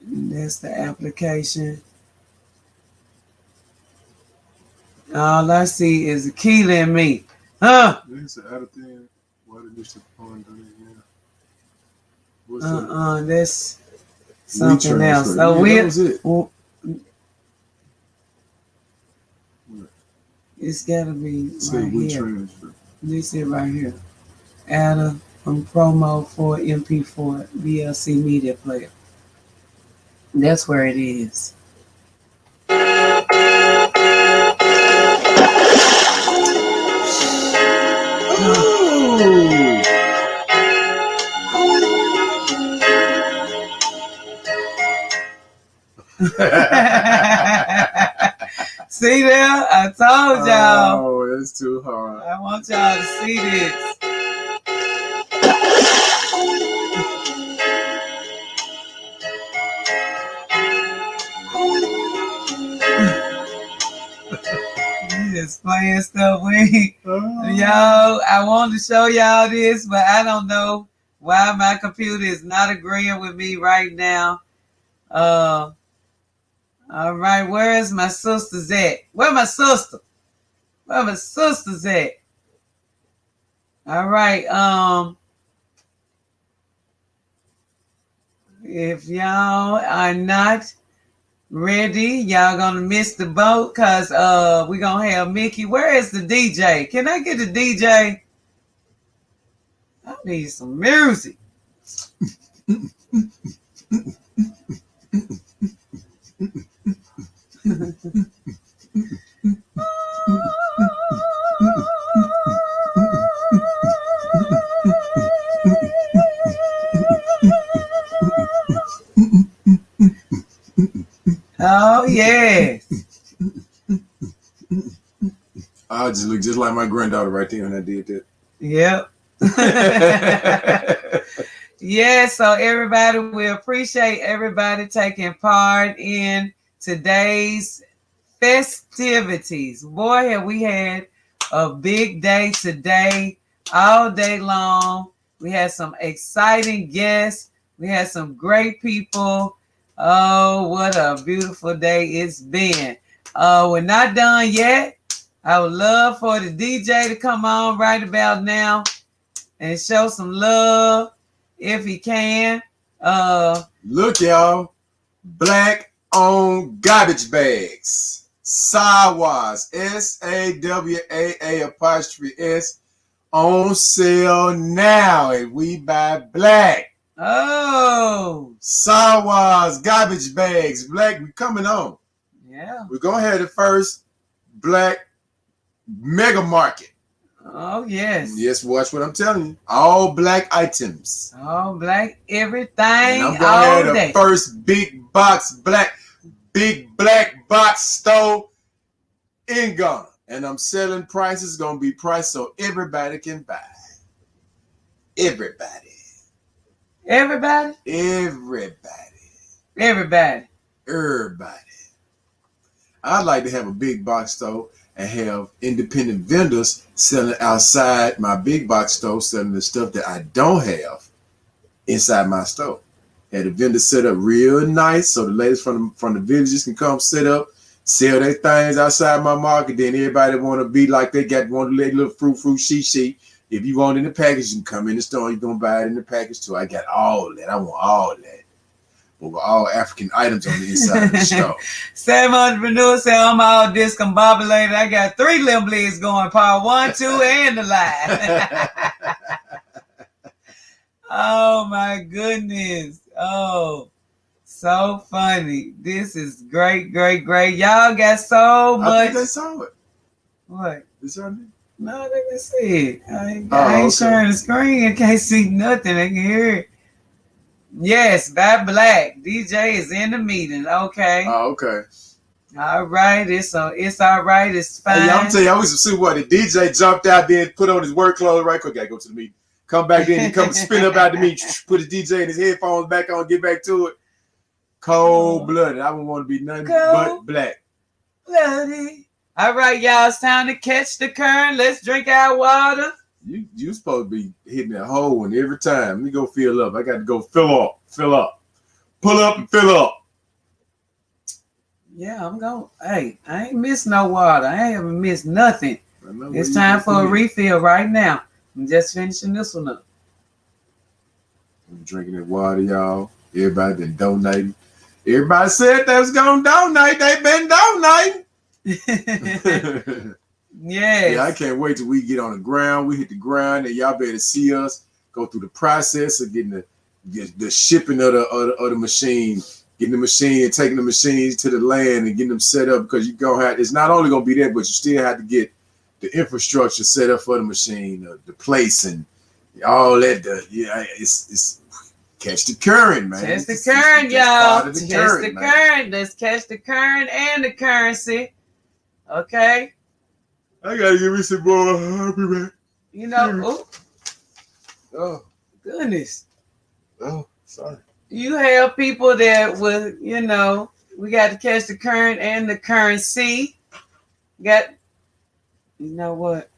That's the application. All I see is a key in me. Huh? There's an other thing. Why did Mr. Pond done it again? What's that? That's something else. So that was it. It's gotta be right here. Transfer. This is right here. Add a promo for MP4 VLC media player. That's where it is. See there? I told y'all. Oh, that's too hard. I want y'all to see this. You just playing stuff with y'all. I wanted to show y'all this, but I don't know why my computer is not agreeing with me right now. All right, where is my sisters at? Where my sister? Where my sisters at? All right, if y'all are not ready, y'all gonna miss the boat because we're gonna have Mickey. Where is the DJ? Can I get the DJ? I need some music. Oh yes. I just look just like my granddaughter right there when I did that. Yep. Yeah, so everybody, we appreciate everybody taking part in today's festivities. Boy, have we had a big day today, all day long. We had some exciting guests. We had some great people. Oh, what a beautiful day it's been. We're not done yet. I would love for the DJ to come on right about now and show some love if he can. Look, y'all. Black-owned garbage bags. Sawas. SAWAA' on sale now at We Buy Black. Oh. Sawas garbage bags. Black, we coming on. Yeah. We're going to have the first Black mega market. Oh, yes. Yes, watch what I'm telling you. All Black items. All Black everything. And I'm all going to have day. the first big black box store in Ghana. And I'm selling prices going to be priced so everybody can buy. Everybody. Everybody? Everybody. I'd like to have a big box store and have independent vendors selling outside my big box store, selling the stuff that I don't have inside my store. Had the vendor set up real nice so the ladies from the villages can come set up, sell their things outside my market. Then everybody want to be like they got one little fruit sheet. If you want it in the package, you can come in the store. You're going to buy it in the package too. I got all that. I want all that. But with all African items on the inside of the store. Sam Entrepreneur said, I'm all discombobulated. I got 3 LMBLIGs going, part 1, 2, and the live. Oh, my goodness. Oh, So funny. This is great, great, great. Y'all got so much. I think they saw it. What? Is that it? No, let me see it. I ain't okay. sharing the screen. I can't see nothing. I can hear it. Yes, by Black. DJ is in the meeting. Okay. Oh, okay. All right. It's all right. It's fine. Hey, I'm telling you, I was see what the DJ jumped out there and put on his work clothes right quick. Gotta go to the meeting. Come back in and come spin up out the meeting. Put the DJ and his headphones back on. Get back to it. Cold blooded. I wouldn't want to be nothing but black. Bloody. All right, y'all. It's time to catch the current. Let's drink our water. You supposed to be hitting that hole one every time. Let me go fill up. I got to go fill up. Pull up and fill up. Yeah, I'm going. Hey, I ain't missed no water. I ain't missed nothing. It's time for a refill right now. I'm just finishing this one up. I'm drinking that water, y'all. Everybody been donating. Everybody said they was going to donate. They been donating. Yes. Yeah, I can't wait till we get on the ground. We hit the ground and y'all better see us go through the process of getting the shipping of the machine, getting the machine and taking the machines to the land and getting them set up, because you're gonna have, it's not only gonna be that, but you still have to get the infrastructure set up for the machine, the place and all that. It's catch the current, man. Catch the current, y'all. Catch the current. Let's catch the current and the currency. Okay. I gotta give me some more. I'll be back. You know, oh goodness. Oh, sorry. You have people that will, you know, we got to catch the current and the currency. You know what?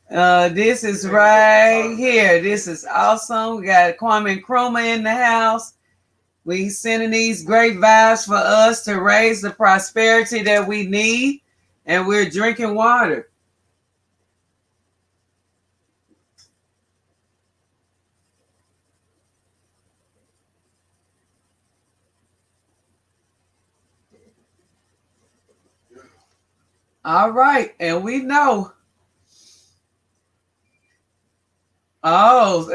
This is right here. This is awesome. We got Kwame Nkrumah in the house. We sending these great vibes for us to raise the prosperity that we need, and we're drinking water. All right, and we know. Sawa's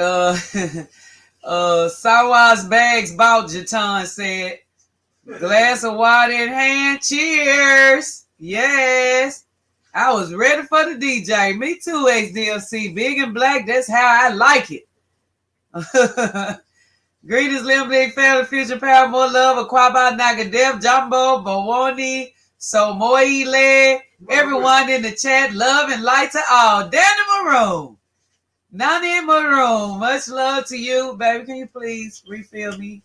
Bags bought Jatan said, glass of water in hand. Cheers. Yes. I was ready for the DJ. Me too, XDLC. Big and black. That's how I like it. Greetings, LMBLIG family, future power, more love, Akwaba, Nagadev, Jumbo, Bawoni, Somoile, everyone in the chat, love and light to all. Danny Maroon. Nani Maroon, much love to you, baby. Can you please refill me?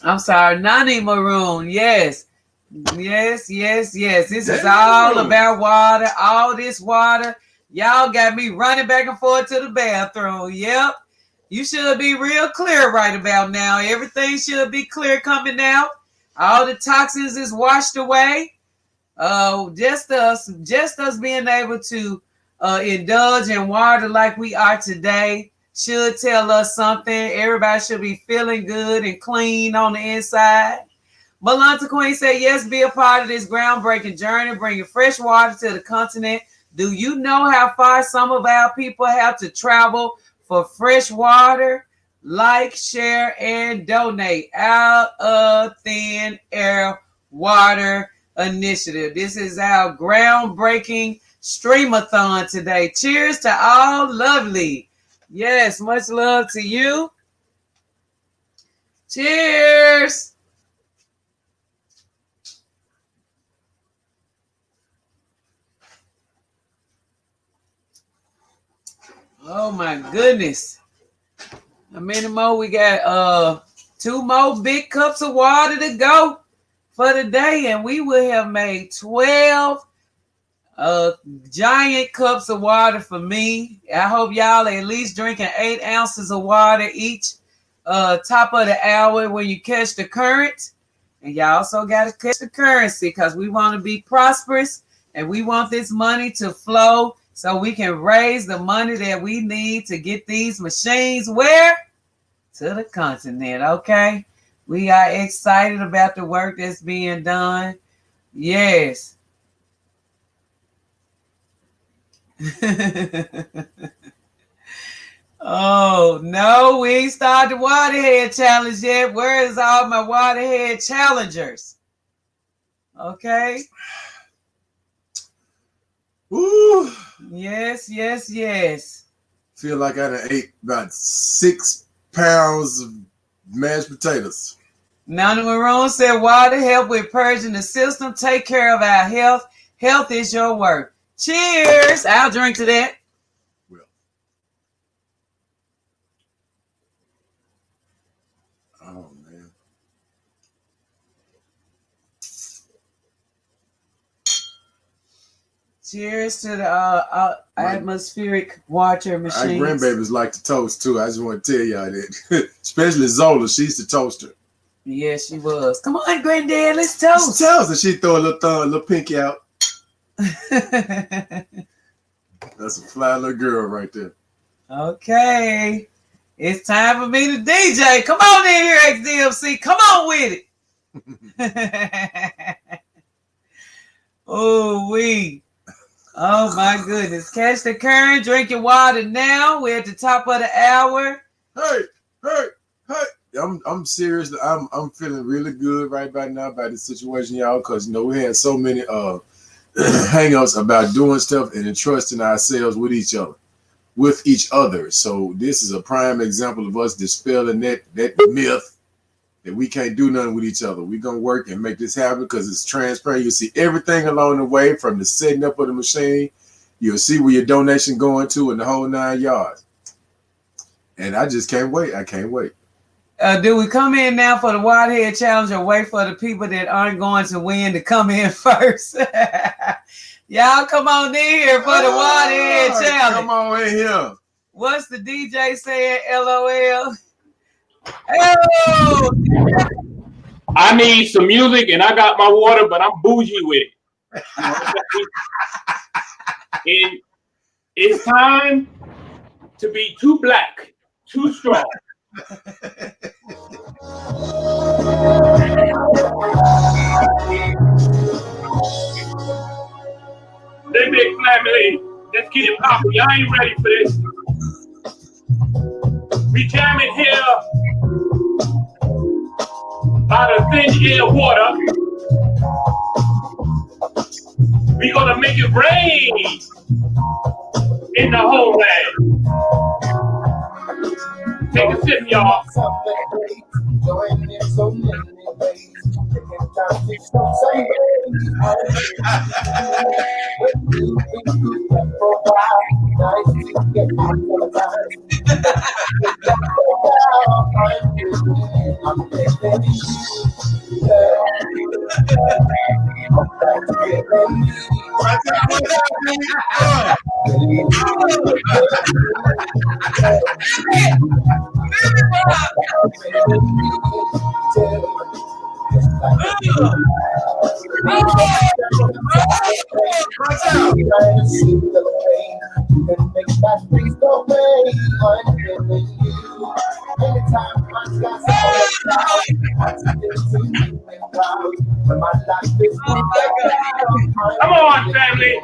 I'm sorry, Nani Maroon. Yes. This is all about water. All this water. Y'all got me running back and forth to the bathroom. Yep. You should be real clear right about now. Everything should be clear coming out. All the toxins is washed away. Just us being able to indulge in water like we are today should tell us something. Everybody should be feeling good and clean on the inside. Malanta Queen said, yes, be a part of this groundbreaking journey, bringing fresh water to the continent. Do you know how far some of our people have to travel for fresh water? Like, share, and donate. Out of Thin Air Water Initiative. This is our groundbreaking Stream-A-Thon today. Cheers to all lovely. Yes, much love to you. Cheers. Oh my goodness. How many more? We got 2 more big cups of water to go for the day, and we will have made 12 giant cups of water for me. I hope y'all at least drinking 8 ounces of water each top of the hour when you catch the current. And y'all also got to catch the currency, because we want to be prosperous and we want this money to flow so we can raise the money that we need to get these machines where? To the continent, okay? We are excited about the work that's being done. Yes. Oh, no, we ain't started the waterhead challenge yet. Where is all my waterhead challengers? Okay. Ooh. Yes, yes, yes. Feel like I done ate about 6 pounds of mashed potatoes. Nana Marone said, water help with purging the system. Take care of our health. Health is your work. Cheers. I'll drink to that. Well. Oh, man. Cheers to the atmospheric water machine. Our grandbabies like to toast, too. I just want to tell y'all that. Especially Zola. She's the toaster. Yes, she was. Come on, granddad, let's toast. She tells her she throw a little thumb, a little pinky out. That's a fly little girl right there. Okay. It's time for me to DJ. Come on in here, XDMC. Come on with it. Oh, oh my goodness. Catch the current, drink your water now. We're at the top of the hour. Hey. I'm serious. I'm feeling really good right now about the situation, y'all, because we had so many hang-ups about doing stuff and entrusting ourselves with each other. So this is a prime example of us dispelling that myth that we can't do nothing with each other. We're gonna work and make this happen because it's transparent. You see everything along the way from the setting up of the machine. You'll see where your donation going to and the whole 9 yards. And I just can't wait. I can't wait. Do we come in now for the Waterhead Challenge or wait for the people that aren't going to win to come in first? Y'all come on in here for the Waterhead Challenge. Come on in here. What's the DJ saying? LOL. Oh! I need some music and I got my water, but I'm bougie with it. And it's time to be too black, too strong. Big family, let's get it poppin'. Y'all ain't ready for this. We jamming here by the thin air water. We gonna make it rain in the homeland. Take a sip, y'all. Come on, family.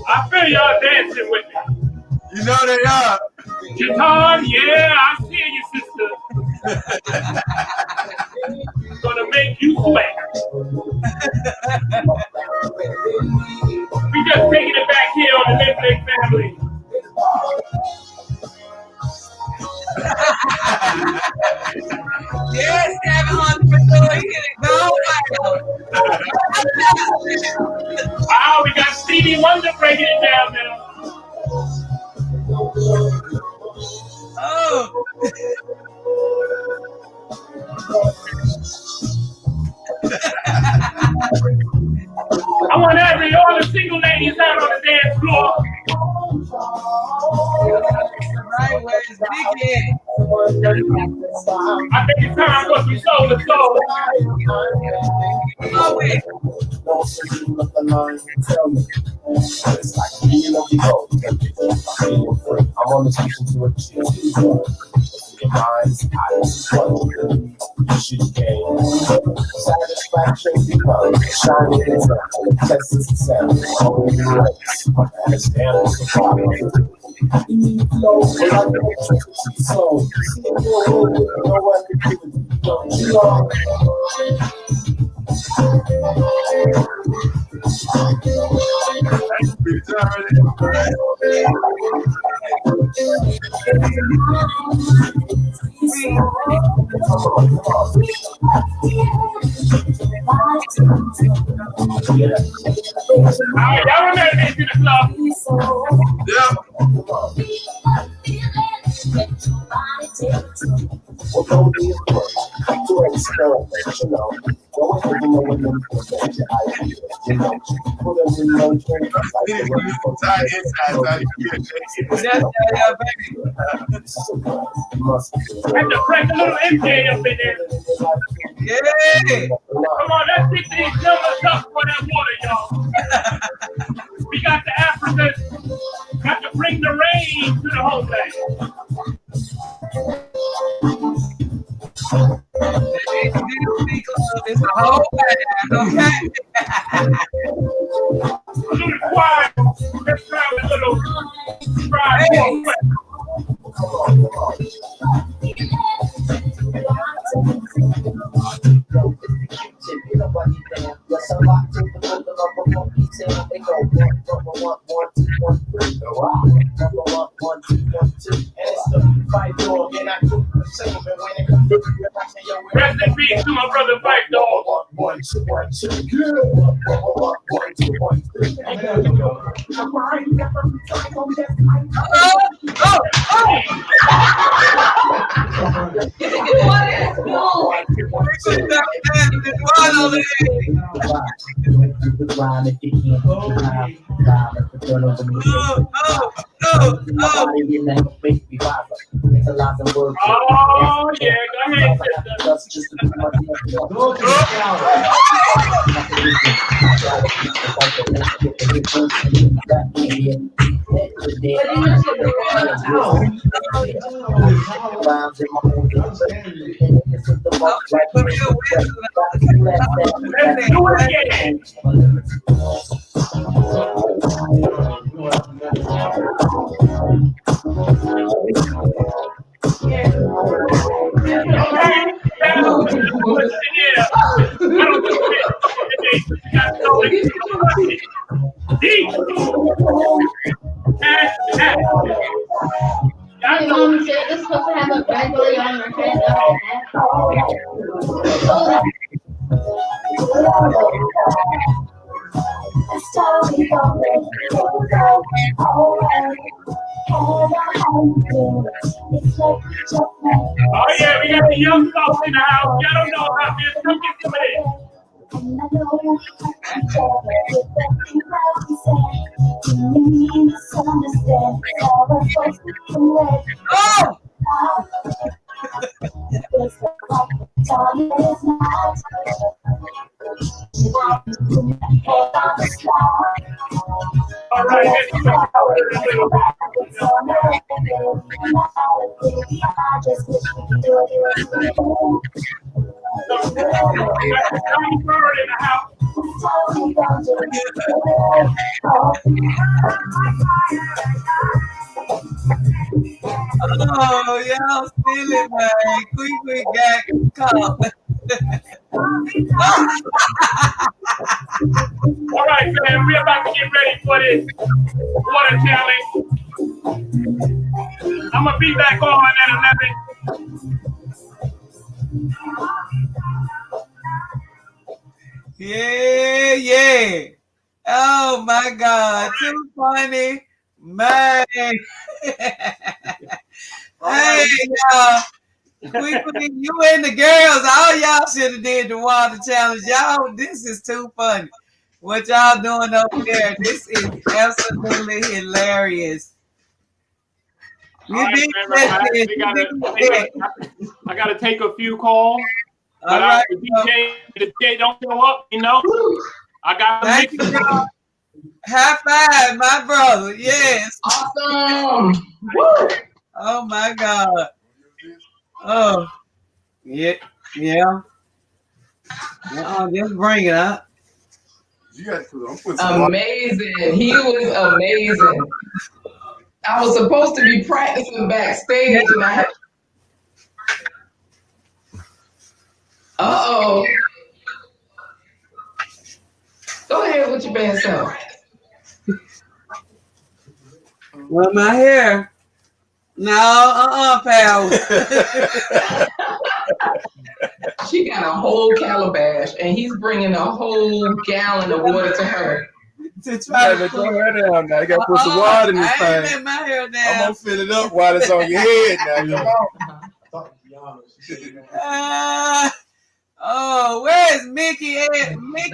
I feel y'all dancing with me. You know they are. Jaton, yeah, I see you, sister. Gonna make you sweat. We just taking it back here on the LMBLIG family. Yes, Kevin Hunter, he hit it. Go. Wow, we got Stevie Wonder breaking it down now. Oh. I want all the single ladies out on the dance floor. Right where it's big head. I think it's time for some soul to soul. Oh, wait. It's like being on the road. I'm on the station to achieve your mind's eyes. You should gain satisfaction becomes shining in the test is the sound. Only race understand the problem. You need flow, like electricity. So, see the world, no one can give it. Don't you know? Alright, y'all remember this in the club. Yeah. Well, go be a foot to experiment, you know. Go ahead and know what them percent your ideas, you know. Put them in motion, like the way you put Tight inside, tight. This is a girl, you must be Had to crack a little MJ up in there. Yeah. Come on, let's get these numbers up for that water, y'all. We got the Africans. Got to bring the rain to the homeland. It's a whole band, okay? A little quiet. Let's try a little try. Yes, I rock to the rhythm of a monkey tail. They go 1, 2, 1, 3. Number 1, 2, 1, 2. And it's the fight dog, and I keep saying, but when it comes to Rest in peace to my brother Fight Dog. 1, 2, 1, 2. Good. 1, 2, 1, 3. Oh, yeah, go ahead, sister. Let's do it again. My mom said this supposed to have a gradually on your head. Oh yeah, we got the young folks in the house. Y'all don't know about this. Come get some of this. All right, let's go. Bird in the house. Oh, y'all still it, man. Quick, got caught. All right, fam, we're about to get ready for this water challenge. I'm gonna be back on at 11. Yeah. Oh my God, too funny, man. Hey, y'all. Quickly, you and the girls, all y'all should have did the water challenge. Y'all, this is too funny. What y'all doing over there? This is absolutely hilarious. I gotta take a few calls. But All right, the DJ don't show up, you know. I got thank you, y'all. High five, my brother. Yes. Awesome. Oh my God. Oh, yeah. Just bring it up. You got to. Amazing. He was amazing. I was supposed to be practicing backstage, and I had. Uh-oh. Go ahead with your bad self. Well, my hair. No, pal. She got a whole calabash, and he's bringing a whole gallon of water to her. To try to throw her down now. You gotta put some water in this I ain't thing. let my hair I'm down. gonna fill it up while it's on your head now. Come on. Oh, where's Mickey at? Mickey,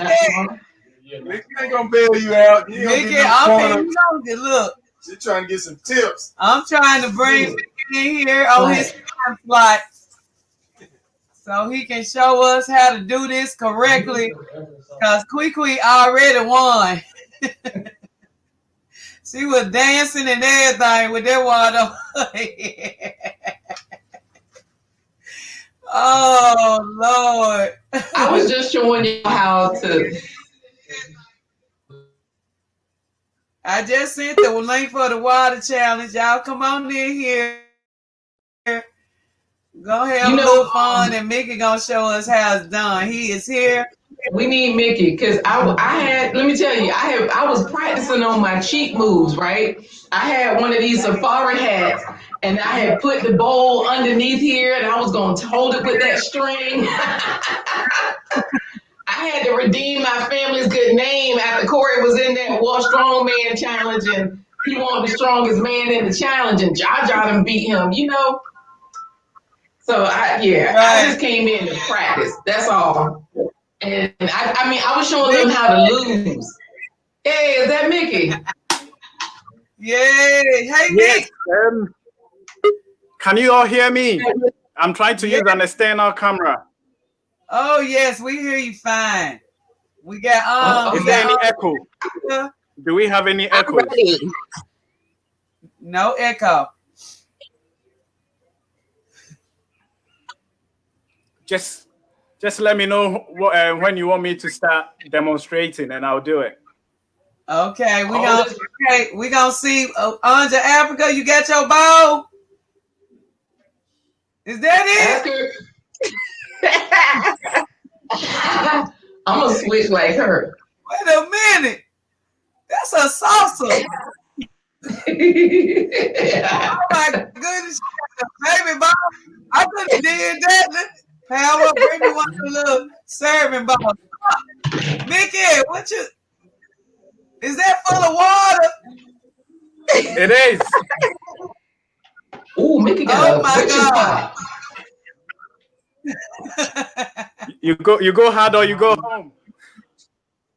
Mickey ain't gonna bail you out. You Mickey, look. She's trying to get some tips. I'm trying to bring Mickey in here on his time slot so he can show us how to do this correctly. Cause Kwee already won. She was dancing and everything with that water. Oh Lord! I was just showing you how to. I just sent the link for the water challenge. Y'all come on in here. Go have a little fun, and Mickey gonna show us how it's done. He is here. We need Mickey because I had. Let me tell you, I was practicing on my cheat moves. Right, I had one of these safari hats, and I had put the bowl underneath here, and I was going to hold it with that string. I had to redeem my family's good name after Corey was in that War Strongman challenge, and he wanted the strongest man in the challenge, and Jaja done beat him, you know. So I just came in to practice. That's all. And I was showing them how to lose. Hey, is that Mickey? Yay! Hey, yes. Can you all hear me? I'm trying to use an external camera. Oh yes, we hear you fine. We got Is there any echo? Do we have any echo? No echo. Just let me know when you want me to start demonstrating, and I'll do it. Okay, we gonna see. Anja Africa, you got your bow? Is that it? I'm gonna switch like her. Wait a minute. That's a salsa. Oh my goodness, baby bow. I could have did that. Power, bring me one of the little serving bowl. Mickey, is that full of water? It is. Oh, Mickey got You go hard or you go home.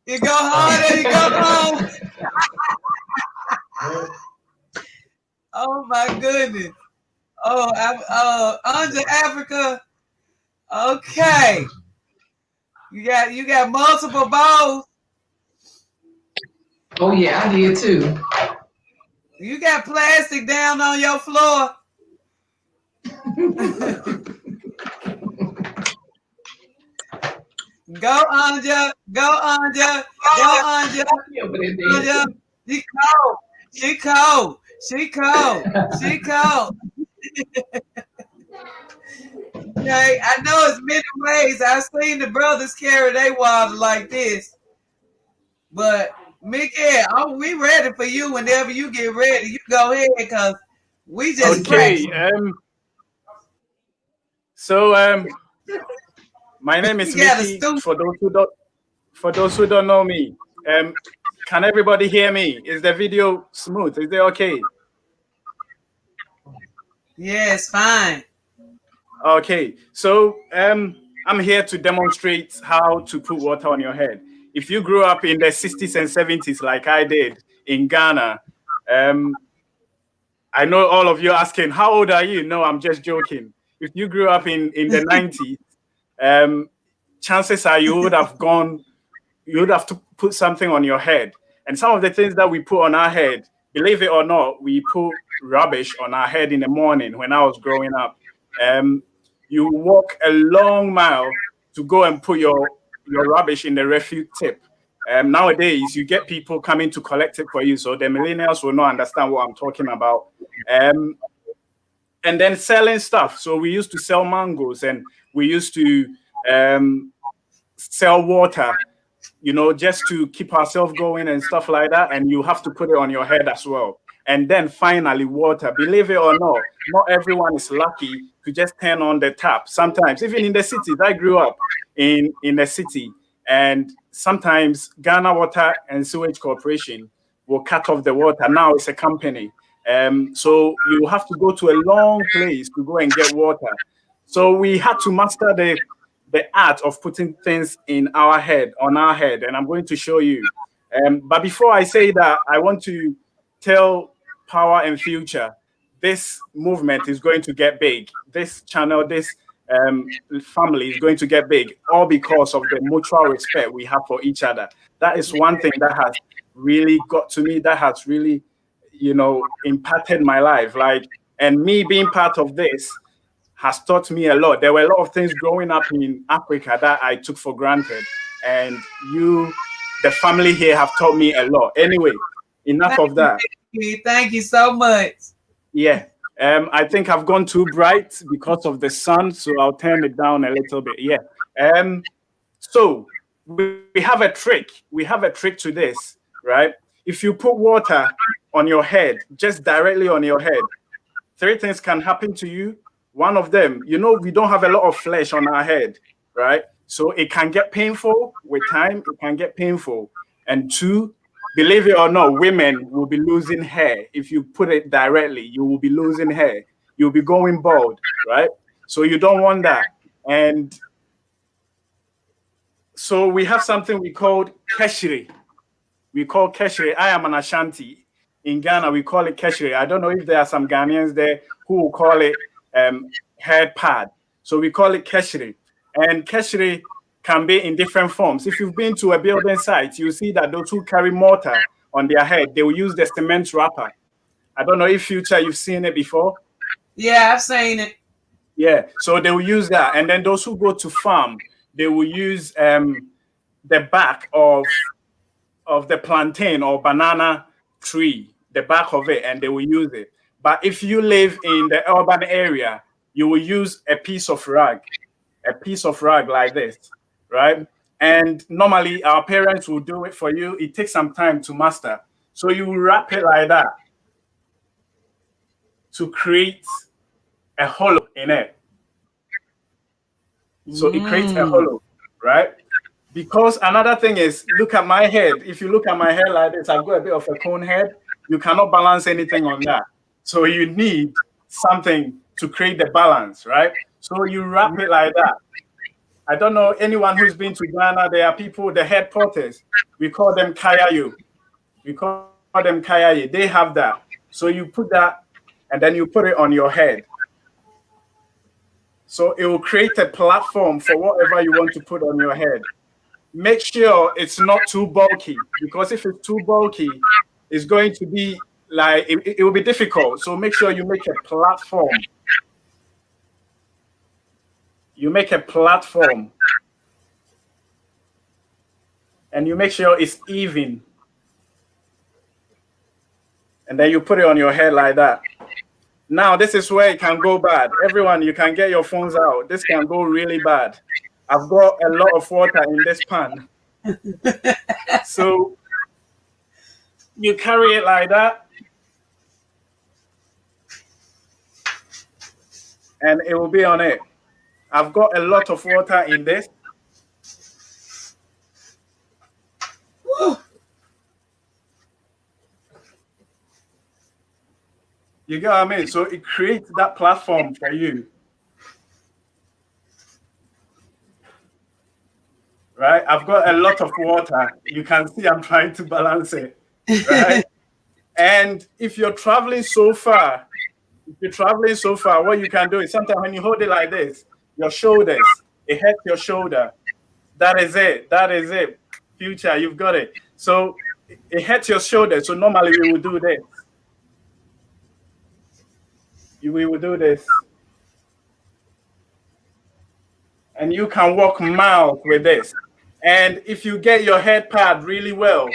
You go hard or you go home. Oh my goodness. Under Africa. Okay. You got multiple bowls. Oh yeah, I did too. You got plastic down on your floor. Go Anja. Go Anja. Go Anja. Anja. She cold. She cold. She cold. She cold. Okay, I know it's many ways. I've seen the brothers carry their water like this. But Mickey, we ready for you whenever you get ready. You go ahead because we just okay. My name is Mickey. For those who don't know me, can everybody hear me? Is the video smooth? Is it okay? Yes, fine. Okay, so I'm here to demonstrate how to put water on your head. If you grew up in the 60s and 70s like I did in Ghana, I know all of you asking, how old are you? No, I'm just joking. If you grew up in the 90s, chances are you would have to put something on your head. And some of the things that we put on our head, believe it or not, we put rubbish on our head in the morning when I was growing up. You walk a long mile to go and put your rubbish in the refuse tip. Nowadays, you get people coming to collect it for you, so the millennials will not understand what I'm talking about. And then selling stuff. So we used to sell mangoes, and we used to sell water, you know, just to keep ourselves going and stuff like that. And you have to put it on your head as well. And then finally, water. Believe it or not everyone is lucky to just turn on the tap. Sometimes, even in the cities, I grew up in the city, and sometimes Ghana Water and Sewage Corporation will cut off the water. Now it's a company. So you have to go to a long place to go and get water. So we had to master the art of putting things in our head, on our head, and I'm going to show you. But before I say that, I want to tell Power and Future, this movement is going to get big. This channel, this family is going to get big, all because of the mutual respect we have for each other. That is one thing that has really got to me, that has really, you know, impacted my life. Like, and me being part of this has taught me a lot. There were a lot of things growing up in Africa that I took for granted, and you, the family here, have taught me a lot. Anyway, enough of that. Thank you so much. Yeah. I think I've gone too bright because of the sun, so I'll turn it down a little bit. Yeah. So we have a trick. We have a trick to this, right? If you put water on your head, just directly on your head, 3 things can happen to you. One of them, you know, we don't have a lot of flesh on our head, right? So it can get painful with time. It can get painful. And 2, believe it or not, women will be losing hair. If you put it directly, you will be losing hair. You'll be going bald, right? So you don't want that. And so we have something we call keshiri. We call keshiri. I am an Ashanti. In Ghana, we call it keshiri. I don't know if there are some Ghanaians there who will call it head pad. So we call it keshiri. And keshiri can be in different forms. If you've been to a building site, you see that those who carry mortar on their head, they will use the cement wrapper. I don't know if Future, you've seen it before. Yeah, I've seen it. Yeah, so they will use that. And then those who go to farm, they will use the back of the plantain or banana tree, the back of it, and they will use it. But if you live in the urban area, you will use a piece of rag like this, right? And normally our parents will do it for you. It takes some time to master. So you wrap it like that to create a hollow in it. So it creates a hollow, right? Because another thing is, look at my head. If you look at my head like this, I've got a bit of a cone head. You cannot balance anything on that. So you need something to create the balance, right? So you wrap it like that. I don't know anyone who's been to Ghana. There are people, the head porters, we call them kayayu. We call them kayayu. They have that. So you put that, and then you put it on your head. So it will create a platform for whatever you want to put on your head. Make sure it's not too bulky, because if it's too bulky, it's going to be like, it will be difficult. So make sure you make a platform. You make a platform. And you make sure it's even. And then you put it on your head like that. Now, this is where it can go bad. Everyone, you can get your phones out. This can go really bad. I've got a lot of water in this pan. So you carry it like that. And it will be on it. I've got a lot of water in this. You get what I mean? So it creates that platform for you. Right? I've got a lot of water. You can see I'm trying to balance it. Right? And if you're traveling so far, what you can do is sometimes when you hold it like this, your shoulders, it hurts your shoulder. That is it. That is it. Future, you've got it. So it hurts your shoulder. So normally we would do this. We will do this. And you can walk miles with this. And if you get your head pad really well,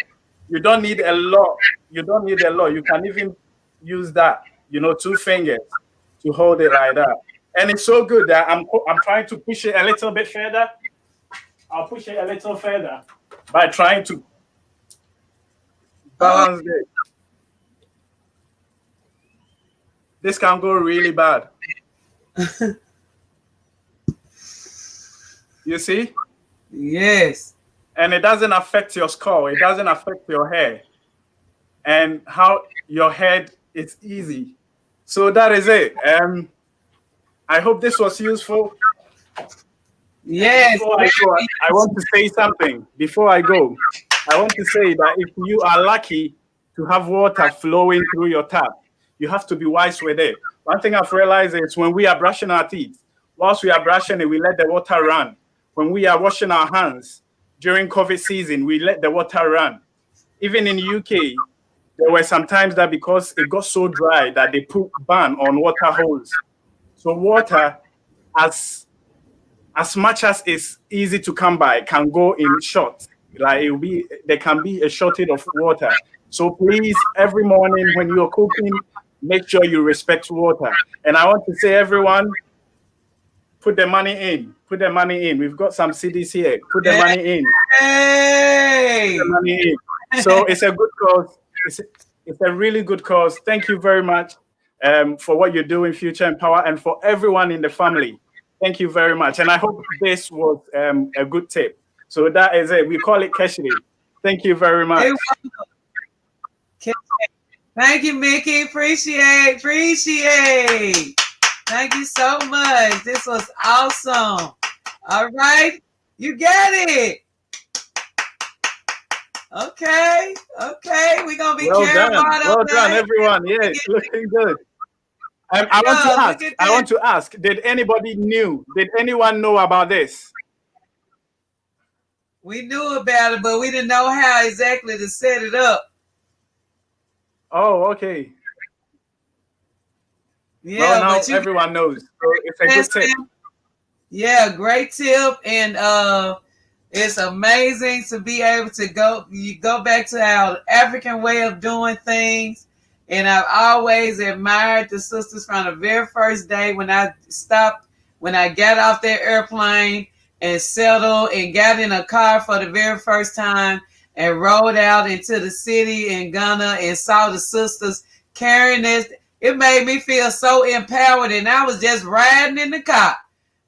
you don't need a lot. You don't need a lot. You can even use that, 2 fingers to hold it like that. And it's so good that I'm trying to push it a little bit further. I'll push it a little further by trying to balance it. This can go really bad. You see? Yes. And it doesn't affect your skull. It doesn't affect your hair. And how your head is easy. So that is it. I hope this was useful. Yes. Before I go, I want to say something. Before I go, I want to say that if you are lucky to have water flowing through your tap, you have to be wise with it. One thing I've realized is when we are brushing our teeth, whilst we are brushing it, we let the water run. When we are washing our hands during COVID season, we let the water run. Even in UK, there were some times that because it got so dry that they put ban on water holes. So water, as much as it's easy to come by, can go in short. Like there can be a shortage of water. So please, every morning when you're cooking, make sure you respect water. And I want to say, everyone, put the money in. Put the money in. We've got some CDs here. Put the money in. Hey! Put the money in. So it's a good cause. It's a really good cause. Thank you very much for what you're doing, Future Empower, and for everyone in the family. Thank you very much. And I hope this was a good tip. So that is it. We call it Keshri. Thank you very much. Thank you, Mickey. Appreciate. Thank you so much. This was awesome. All right. You get it. Okay. We're going to be careful. Well done, everyone. Yes, looking good. I want to ask, did anyone know about this? We knew about it, but we didn't know how exactly to set it up. Oh, okay. Yeah, well, now everyone knows. So it's a good tip. Yeah, great tip. And it's amazing to be able to go back to our African way of doing things. And I've always admired the sisters from the very first day when I got off that airplane and settled and got in a car for the very first time and rode out into the city in Ghana and saw the sisters carrying this. It made me feel so empowered, and I was just riding in the car.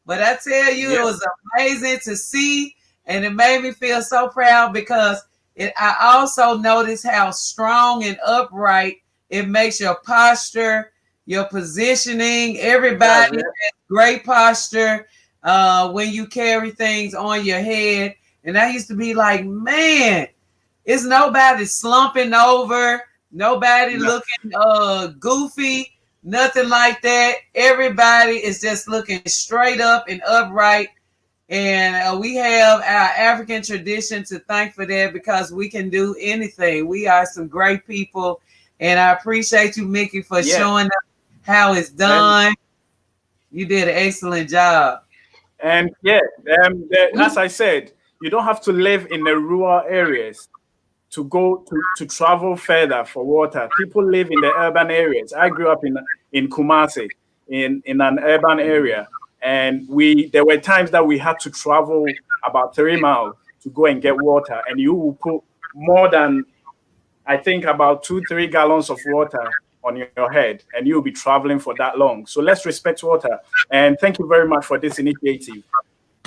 But I tell you, It was amazing to see, and it made me feel so proud because I also noticed how strong and upright it makes your posture, your positioning. Everybody has great posture when you carry things on your head. And I used to be like, man, it's nobody slumping over, nobody looking goofy, nothing like that. Everybody is just looking straight up and upright. And we have our African tradition to thank for that because we can do anything. We are some great people. And I appreciate you, Mickey, for showing us how it's done. You did an excellent job. And as I said, you don't have to live in the rural areas to go to travel further for water. People live in the urban areas. I grew up in Kumasi, in an urban area. And there were times that we had to travel about 3 miles to go and get water. And you will put more than, I think, about 2-3 gallons of water on your head, and you'll be traveling for that long. So let's respect water. And thank you very much for this initiative.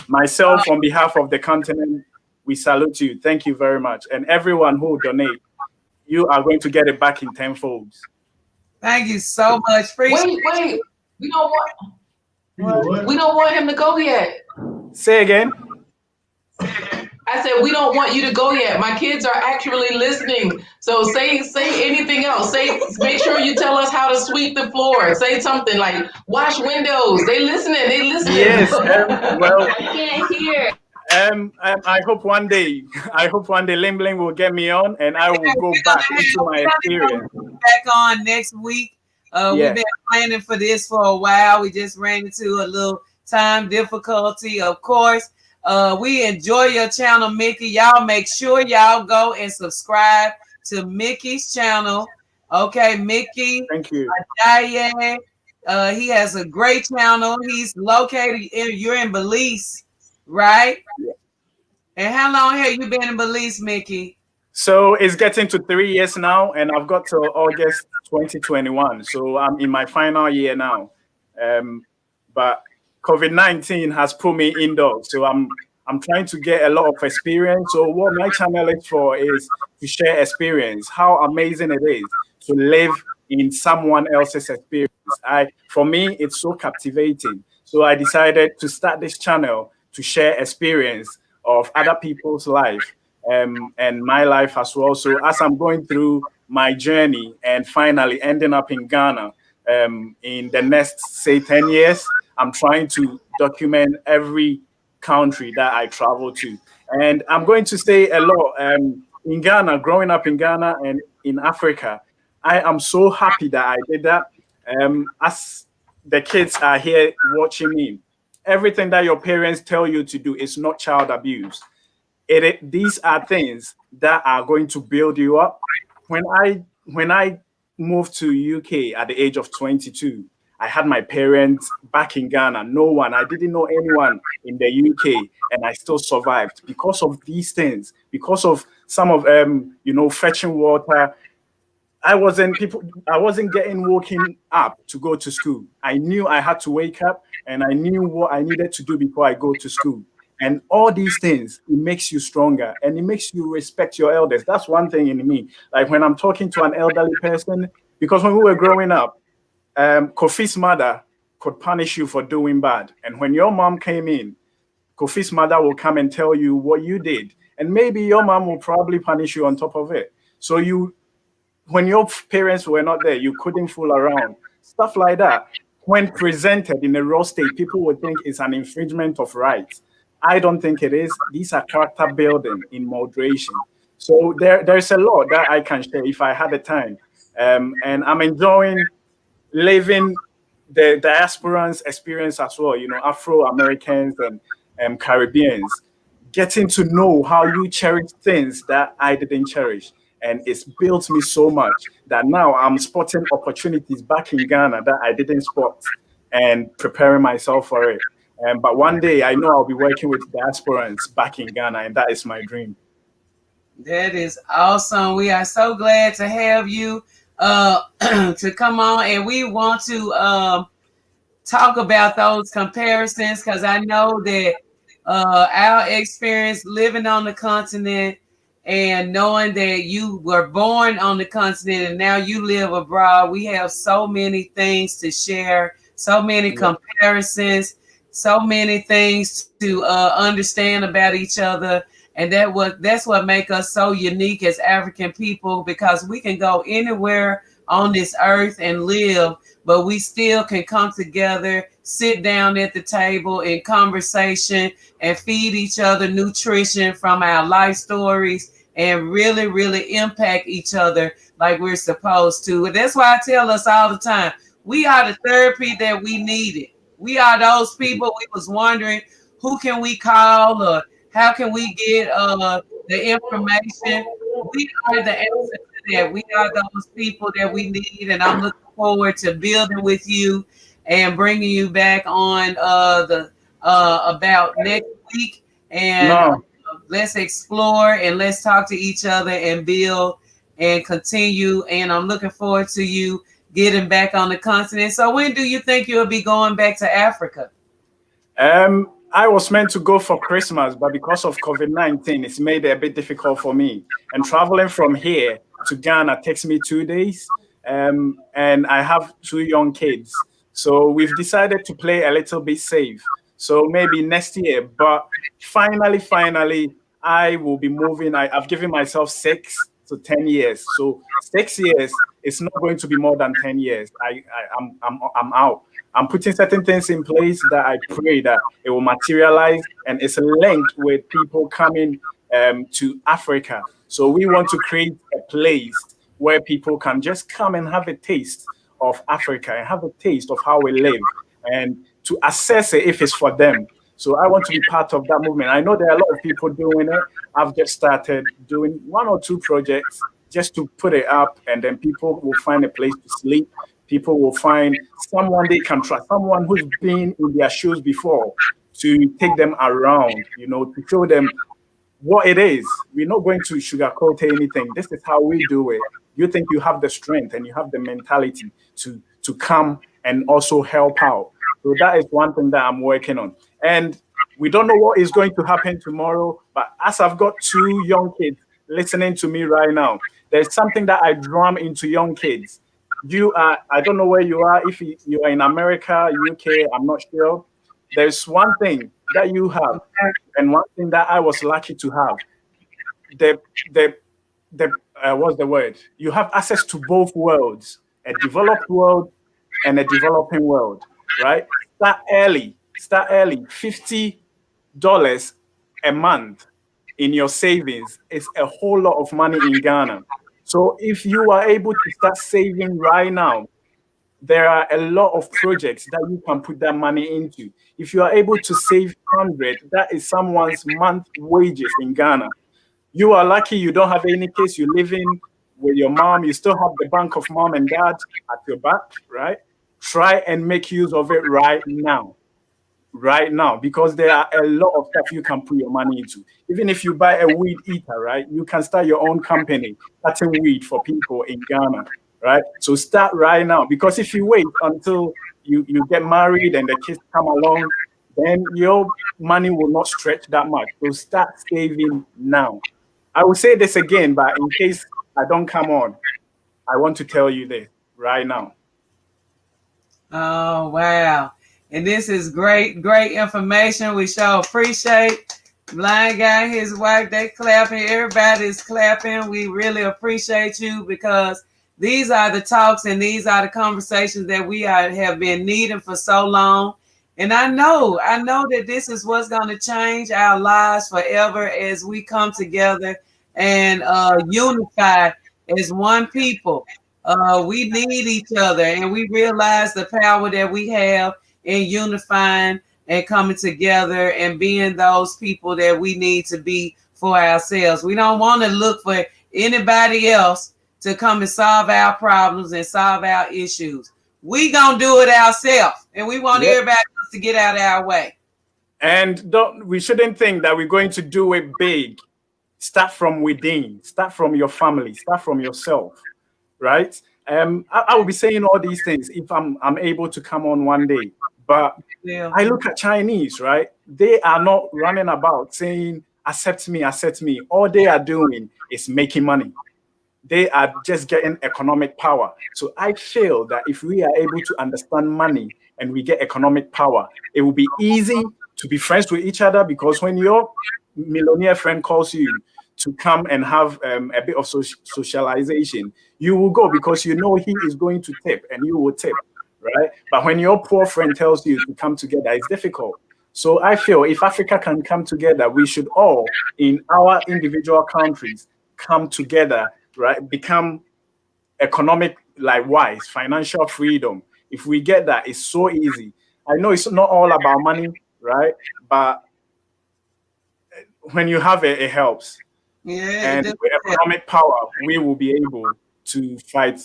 Myself, on behalf of the continent, we salute you. Thank you very much. And everyone who donate, you are going to get it back in tenfold. Thank you so much. Wait. We don't want him to go yet. Say again. I said, we don't want you to go yet. My kids are actually listening. So say anything else. Make sure you tell us how to sweep the floor. Say something like wash windows. They listening. Yes. Well, I can't hear. I hope one day LMBLIG will get me on and I will go back into my experience. Back on next week. We've been planning for this for a while. We just ran into a little time difficulty, of course. We enjoy your channel, Mickey. Y'all make sure y'all go and subscribe to Mickey's channel. Okay, Mickey. Thank you. Diane. He has a great channel. He's located you're in Belize, right? Yeah. And how long have you been in Belize, Mickey? So it's getting to 3 years now, and I've got till August 2021. So I'm in my final year now. But COVID-19 has put me indoors. So I'm trying to get a lot of experience. So what my channel is for is to share experience, how amazing it is to live in someone else's experience. For me, it's so captivating. So I decided to start this channel to share experience of other people's life. And my life as well. So as I'm going through my journey and finally ending up in Ghana in the next, say, 10 years, I'm trying to document every country that I travel to. And I'm going to say a lot. In Ghana, growing up in Ghana and in Africa, I am so happy that I did that. As the kids are here watching me, everything that your parents tell you to do is not child abuse. These are things that are going to build you up. When I moved to UK at the age of 22, I had my parents back in Ghana. No one, I didn't know anyone in the UK, and I still survived because of these things, because of some of fetching water. I wasn't getting woken up to go to school. I knew I had to wake up, and I knew what I needed to do before I go to school. And all these things, it makes you stronger, and it makes you respect your elders. That's one thing in me. Like when I'm talking to an elderly person, because when we were growing up, Kofi's mother could punish you for doing bad. And when your mom came in, Kofi's mother will come and tell you what you did. And maybe your mom will probably punish you on top of it. So when your parents were not there, you couldn't fool around. Stuff like that. When presented in a raw state, people would think it's an infringement of rights. I don't think it is. These are character building in moderation. So there's a lot that I can share if I had the time. And I'm enjoying living the diasporans experience as well, Afro-Americans and Caribbeans, getting to know how you cherish things that I didn't cherish. And it's built me so much that now I'm spotting opportunities back in Ghana that I didn't spot and preparing myself for it. But one day I know I'll be working with diasporans back in Ghana, and that is my dream. That is awesome. We are so glad to have you to come on, and we want to talk about those comparisons because I know that our experience living on the continent and knowing that you were born on the continent and now you live abroad, we have so many things to share, so many comparisons, so many things to understand about each other. And that's what makes us so unique as African people, because we can go anywhere on this earth and live, but we still can come together, sit down at the table in conversation and feed each other nutrition from our life stories and really, really impact each other like we're supposed to. And that's why I tell us all the time, we are the therapy that we needed. We are those people we was wondering, who can we call or how can we get the information? We are the answer to that. We are those people that we need, and I'm looking forward to building with you and bringing you back on about next week. And let's explore and let's talk to each other and build and continue. And I'm looking forward to you getting back on the continent. So when do you think you'll be going back to Africa? I was meant to go for Christmas, but because of COVID-19, it's made it a bit difficult for me. And traveling from here to Ghana takes me 2 days. And I have 2 young kids. So we've decided to play a little bit safe. So maybe next year. But finally, I will be moving. I've given myself 6 to 10 years. So 6 years is not going to be more than 10 years. I'm out. I'm putting certain things in place that I pray that it will materialize, and it's linked with people coming to Africa. So we want to create a place where people can just come and have a taste of Africa and have a taste of how we live and to assess it if it's for them. So I want to be part of that movement. I know there are a lot of people doing it. I've just started doing 1 or 2 projects just to put it up, and then people will find a place to sleep. People will find someone they can trust, someone who's been in their shoes before, to take them around, you know, to show them what it is. We're not going to sugarcoat anything. This is how we do it. You think you have the strength and you have the mentality to come and also help out. So that is one thing that I'm working on. And we don't know what is going to happen tomorrow, but as I've got 2 young kids listening to me right now, there's something that I drum into young kids. I don't know where you are, if you are in America, UK, I'm not sure. There's one thing that you have, and one thing that I was lucky to have. What's the word? You have access to both worlds, a developed world and a developing world, right? Start early. $50 a month in your savings is a whole lot of money in Ghana. So if you are able to start saving right now, there are a lot of projects that you can put that money into. If you are able to save 100, that is someone's month wages in Ghana. You are lucky you don't have any kids. You live in with your mom. You still have the bank of mom and dad at your back, right? Try and make use of it right now, because there are a lot of stuff you can put your money into. Even if you buy a weed eater, right? You can start your own company, cutting weed for people in Ghana, right? So start right now, because if you wait until you get married and the kids come along, then your money will not stretch that much. So start saving now. I will say this again, but in case I don't come on, I want to tell you this right now. Oh, wow. And this is great information. We sure appreciate. Blind guy and his wife, they clapping. Everybody's clapping. We really appreciate you, because these are the talks and these are the conversations that we have been needing for so long. And I know that this is what's going to change our lives forever as we come together and unify as one people. We need each other, and we realize the power that we have in unifying and coming together and being those people that we need to be for ourselves. We don't want to look for anybody else to come and solve our problems and solve our issues. We gonna do it ourselves, and we want everybody else to get out of our way. And we shouldn't think that we're going to do it big. Start from within. Start from your family. Start from yourself, right? I will be saying all these things if I'm able to come on one day. But I look at Chinese, right? They are not running about saying, accept me, accept me. All they are doing is making money. They are just getting economic power. So I feel that if we are able to understand money and we get economic power, it will be easy to be friends with each other, because when your millionaire friend calls you to come and have a bit of socialization, you will go because you know he is going to tip and you will tip, right? But when your poor friend tells you to come together, it's difficult. So I feel if Africa can come together, we should all, in our individual countries, come together, right? Become economic, wise, financial freedom. If we get that, it's so easy. I know it's not all about money, right? But when you have it, it helps. Yeah, and with economic power, we will be able to fight,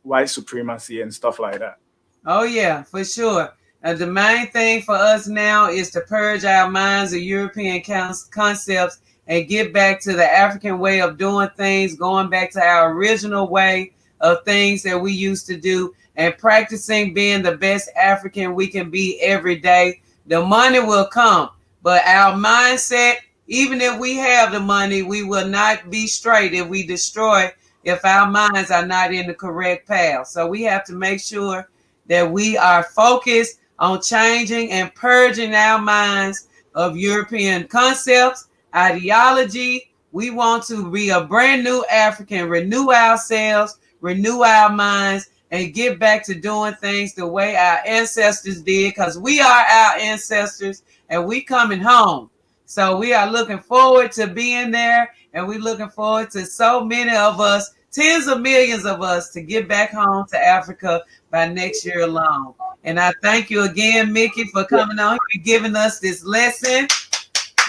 white supremacy and stuff like that. Oh, yeah, for sure. And the main thing for us now is to purge our minds of European concepts and get back to the African way of doing things, going back to our original way of things that we used to do, and practicing being the best African we can be every day. The money will come, but our mindset, even if we have the money, we will not be straight if we destroy, if our minds are not in the correct path. So we have to make sure that we are focused on changing and purging our minds of European concepts, ideology. We want to be a brand new African, renew ourselves, renew our minds, and get back to doing things the way our ancestors did, because we are our ancestors and we coming home. So we are looking forward to being there, and we're looking forward to so many of us tens of millions of us to get back home to Africa by next year alone. And I thank you again, Mickey, for coming on and giving us this lesson.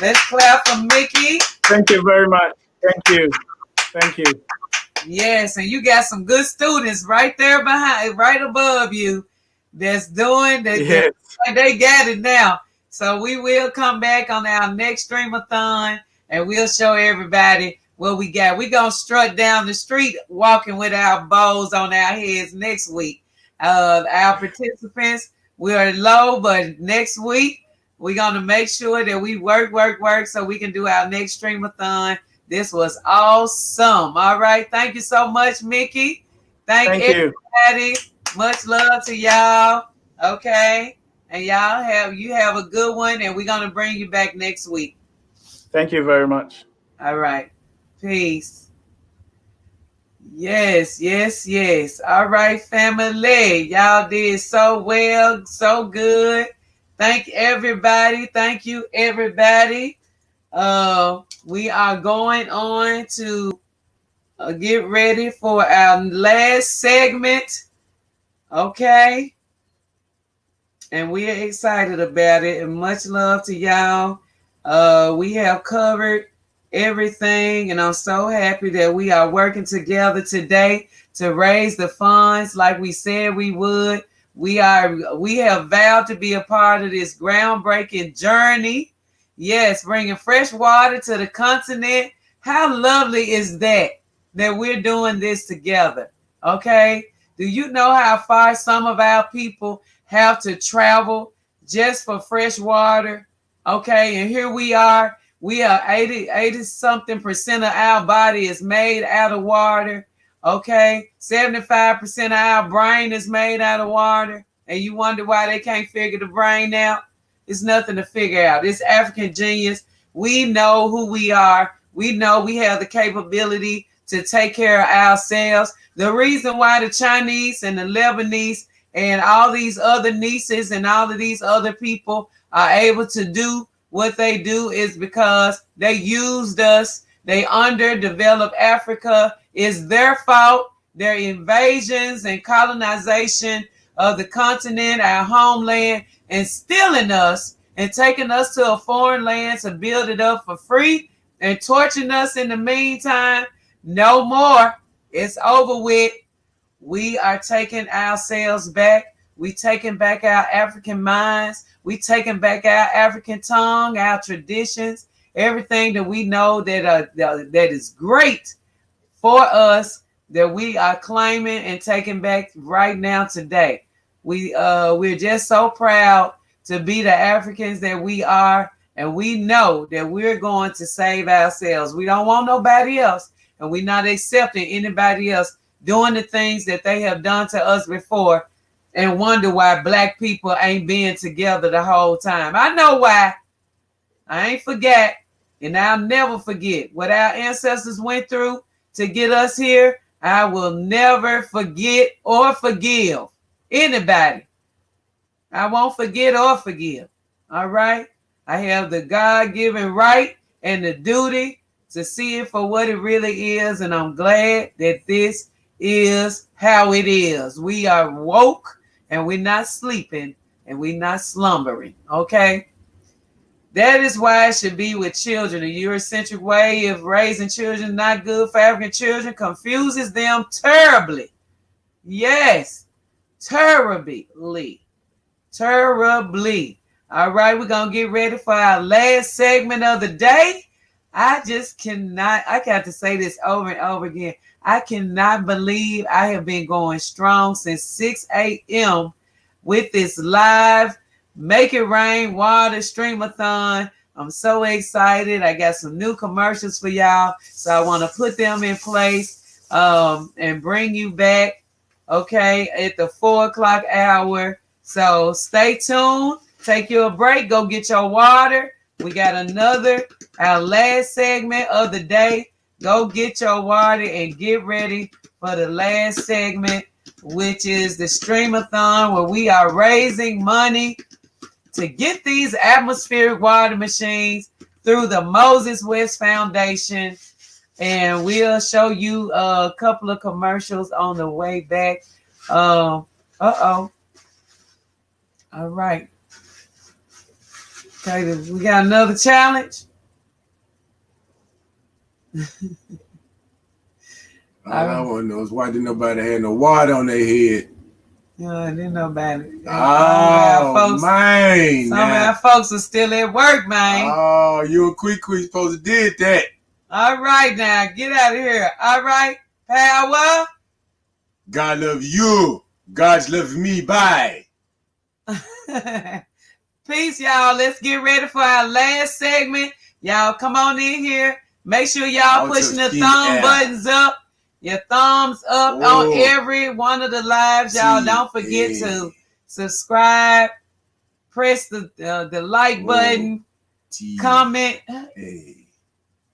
Let's clap for Mickey. Thank you very much. Thank you. Thank you. Yes, and you got some good students right there behind, right above you, that's doing that. Yes. They got it now. So we will come back on our next Streamathon and we'll show everybody what we got. We're going to strut down the street walking with our bows on our heads next week. Our participants, we are low, but next week we're going to make sure that we work so we can do our next Streamathon. This was awesome. All right. Thank you so much, Mickey. Thank everybody. Much love to y'all. Okay. And y'all have a good one, and we're going to bring you back next week. Thank you very much. All right. Peace. Yes. All right, family. Y'all did so well, so good. Thank everybody. Thank you, everybody. We are going on to get ready for our last segment. Okay. And we are excited about it, and much love to y'all. We have covered everything, and I'm so happy that we are working together today to raise the funds like we said we would. We have vowed to be a part of this groundbreaking journey. Yes, bringing fresh water to the continent. How lovely is that we're doing this together? Okay. Do you know how far some of our people have to travel just for fresh water? Okay, and here we are 80 something% of our body is made out of water. Okay, 75% of our brain is made out of water, and you wonder why they can't figure the brain out. It's nothing to figure out. It's African genius. We know who we are. We know we have the capability to take care of ourselves. The reason why the Chinese and the Lebanese and all these other nieces and all of these other people are able to do what they do is because they used us. They underdeveloped Africa. It's their fault. Their invasions and colonization of the continent, our homeland, and stealing us and taking us to a foreign land to build it up for free and torturing us in the meantime. No more. It's over with. We are taking ourselves back. We taking back our African minds. We taking back our African tongue, our traditions, everything that we know that is great for us that we are claiming and taking back right now today. We're just so proud to be the Africans that we are, and we know that we're going to save ourselves. We don't want nobody else, and we're not accepting anybody else doing the things that they have done to us before and wonder why black people ain't been together the whole time. I know why. I ain't forget, and I'll never forget what our ancestors went through to get us here. I will never forget or forgive anybody. I won't forget or forgive. All right? I have the God-given right and the duty to see it for what it really is, and I'm glad that this is how it is. We are woke, and we're not sleeping, and we're not slumbering. Okay? That is why it should be with children. The Eurocentric way of raising children not good for African children confuses them terribly. Yes, terribly. Terribly. All right, we're going to get ready for our last segment of the day. I got to say this over and over again. I cannot believe I have been going strong since 6 a.m. with this live Make It Rain Water Streamathon. I'm so excited. I got some new commercials for y'all, so I want to put them in place and bring you back, okay, at the 4 o'clock hour. So stay tuned. Take you a break. Go get your water. We got our last segment of the day. Go get your water and get ready for the last segment, which is the Streamathon, where we are raising money to get these atmospheric water machines through the Moses West Foundation. and we'll show you a couple of commercials on the way back. All right. Okay, we got another challenge. All I want to know is why didn't nobody have no water on their head? I didn't know about it. Oh, man. Some of our folks are still at work, man. Oh, you and Quick supposed to did that. All right, now, get out of here. All right, power. God love you. God's love me. Bye. Peace, y'all. Let's get ready for our last segment. Y'all come on in here. Make sure y'all pushing the thumb buttons up. Your thumbs up on every one of the lives. Y'all don't forget to subscribe. Press the like button. Comment. Hey,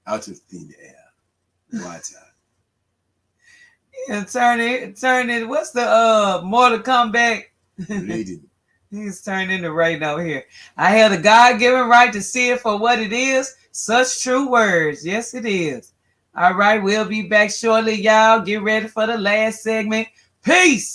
out of thin air. Watch out. And turn it. What's the Mortal Kombat? He's turned into right over here. I have the God-given right to see it for what it is. Such true words. Yes, it is. All right, we'll be back shortly, y'all. Get ready for the last segment. Peace.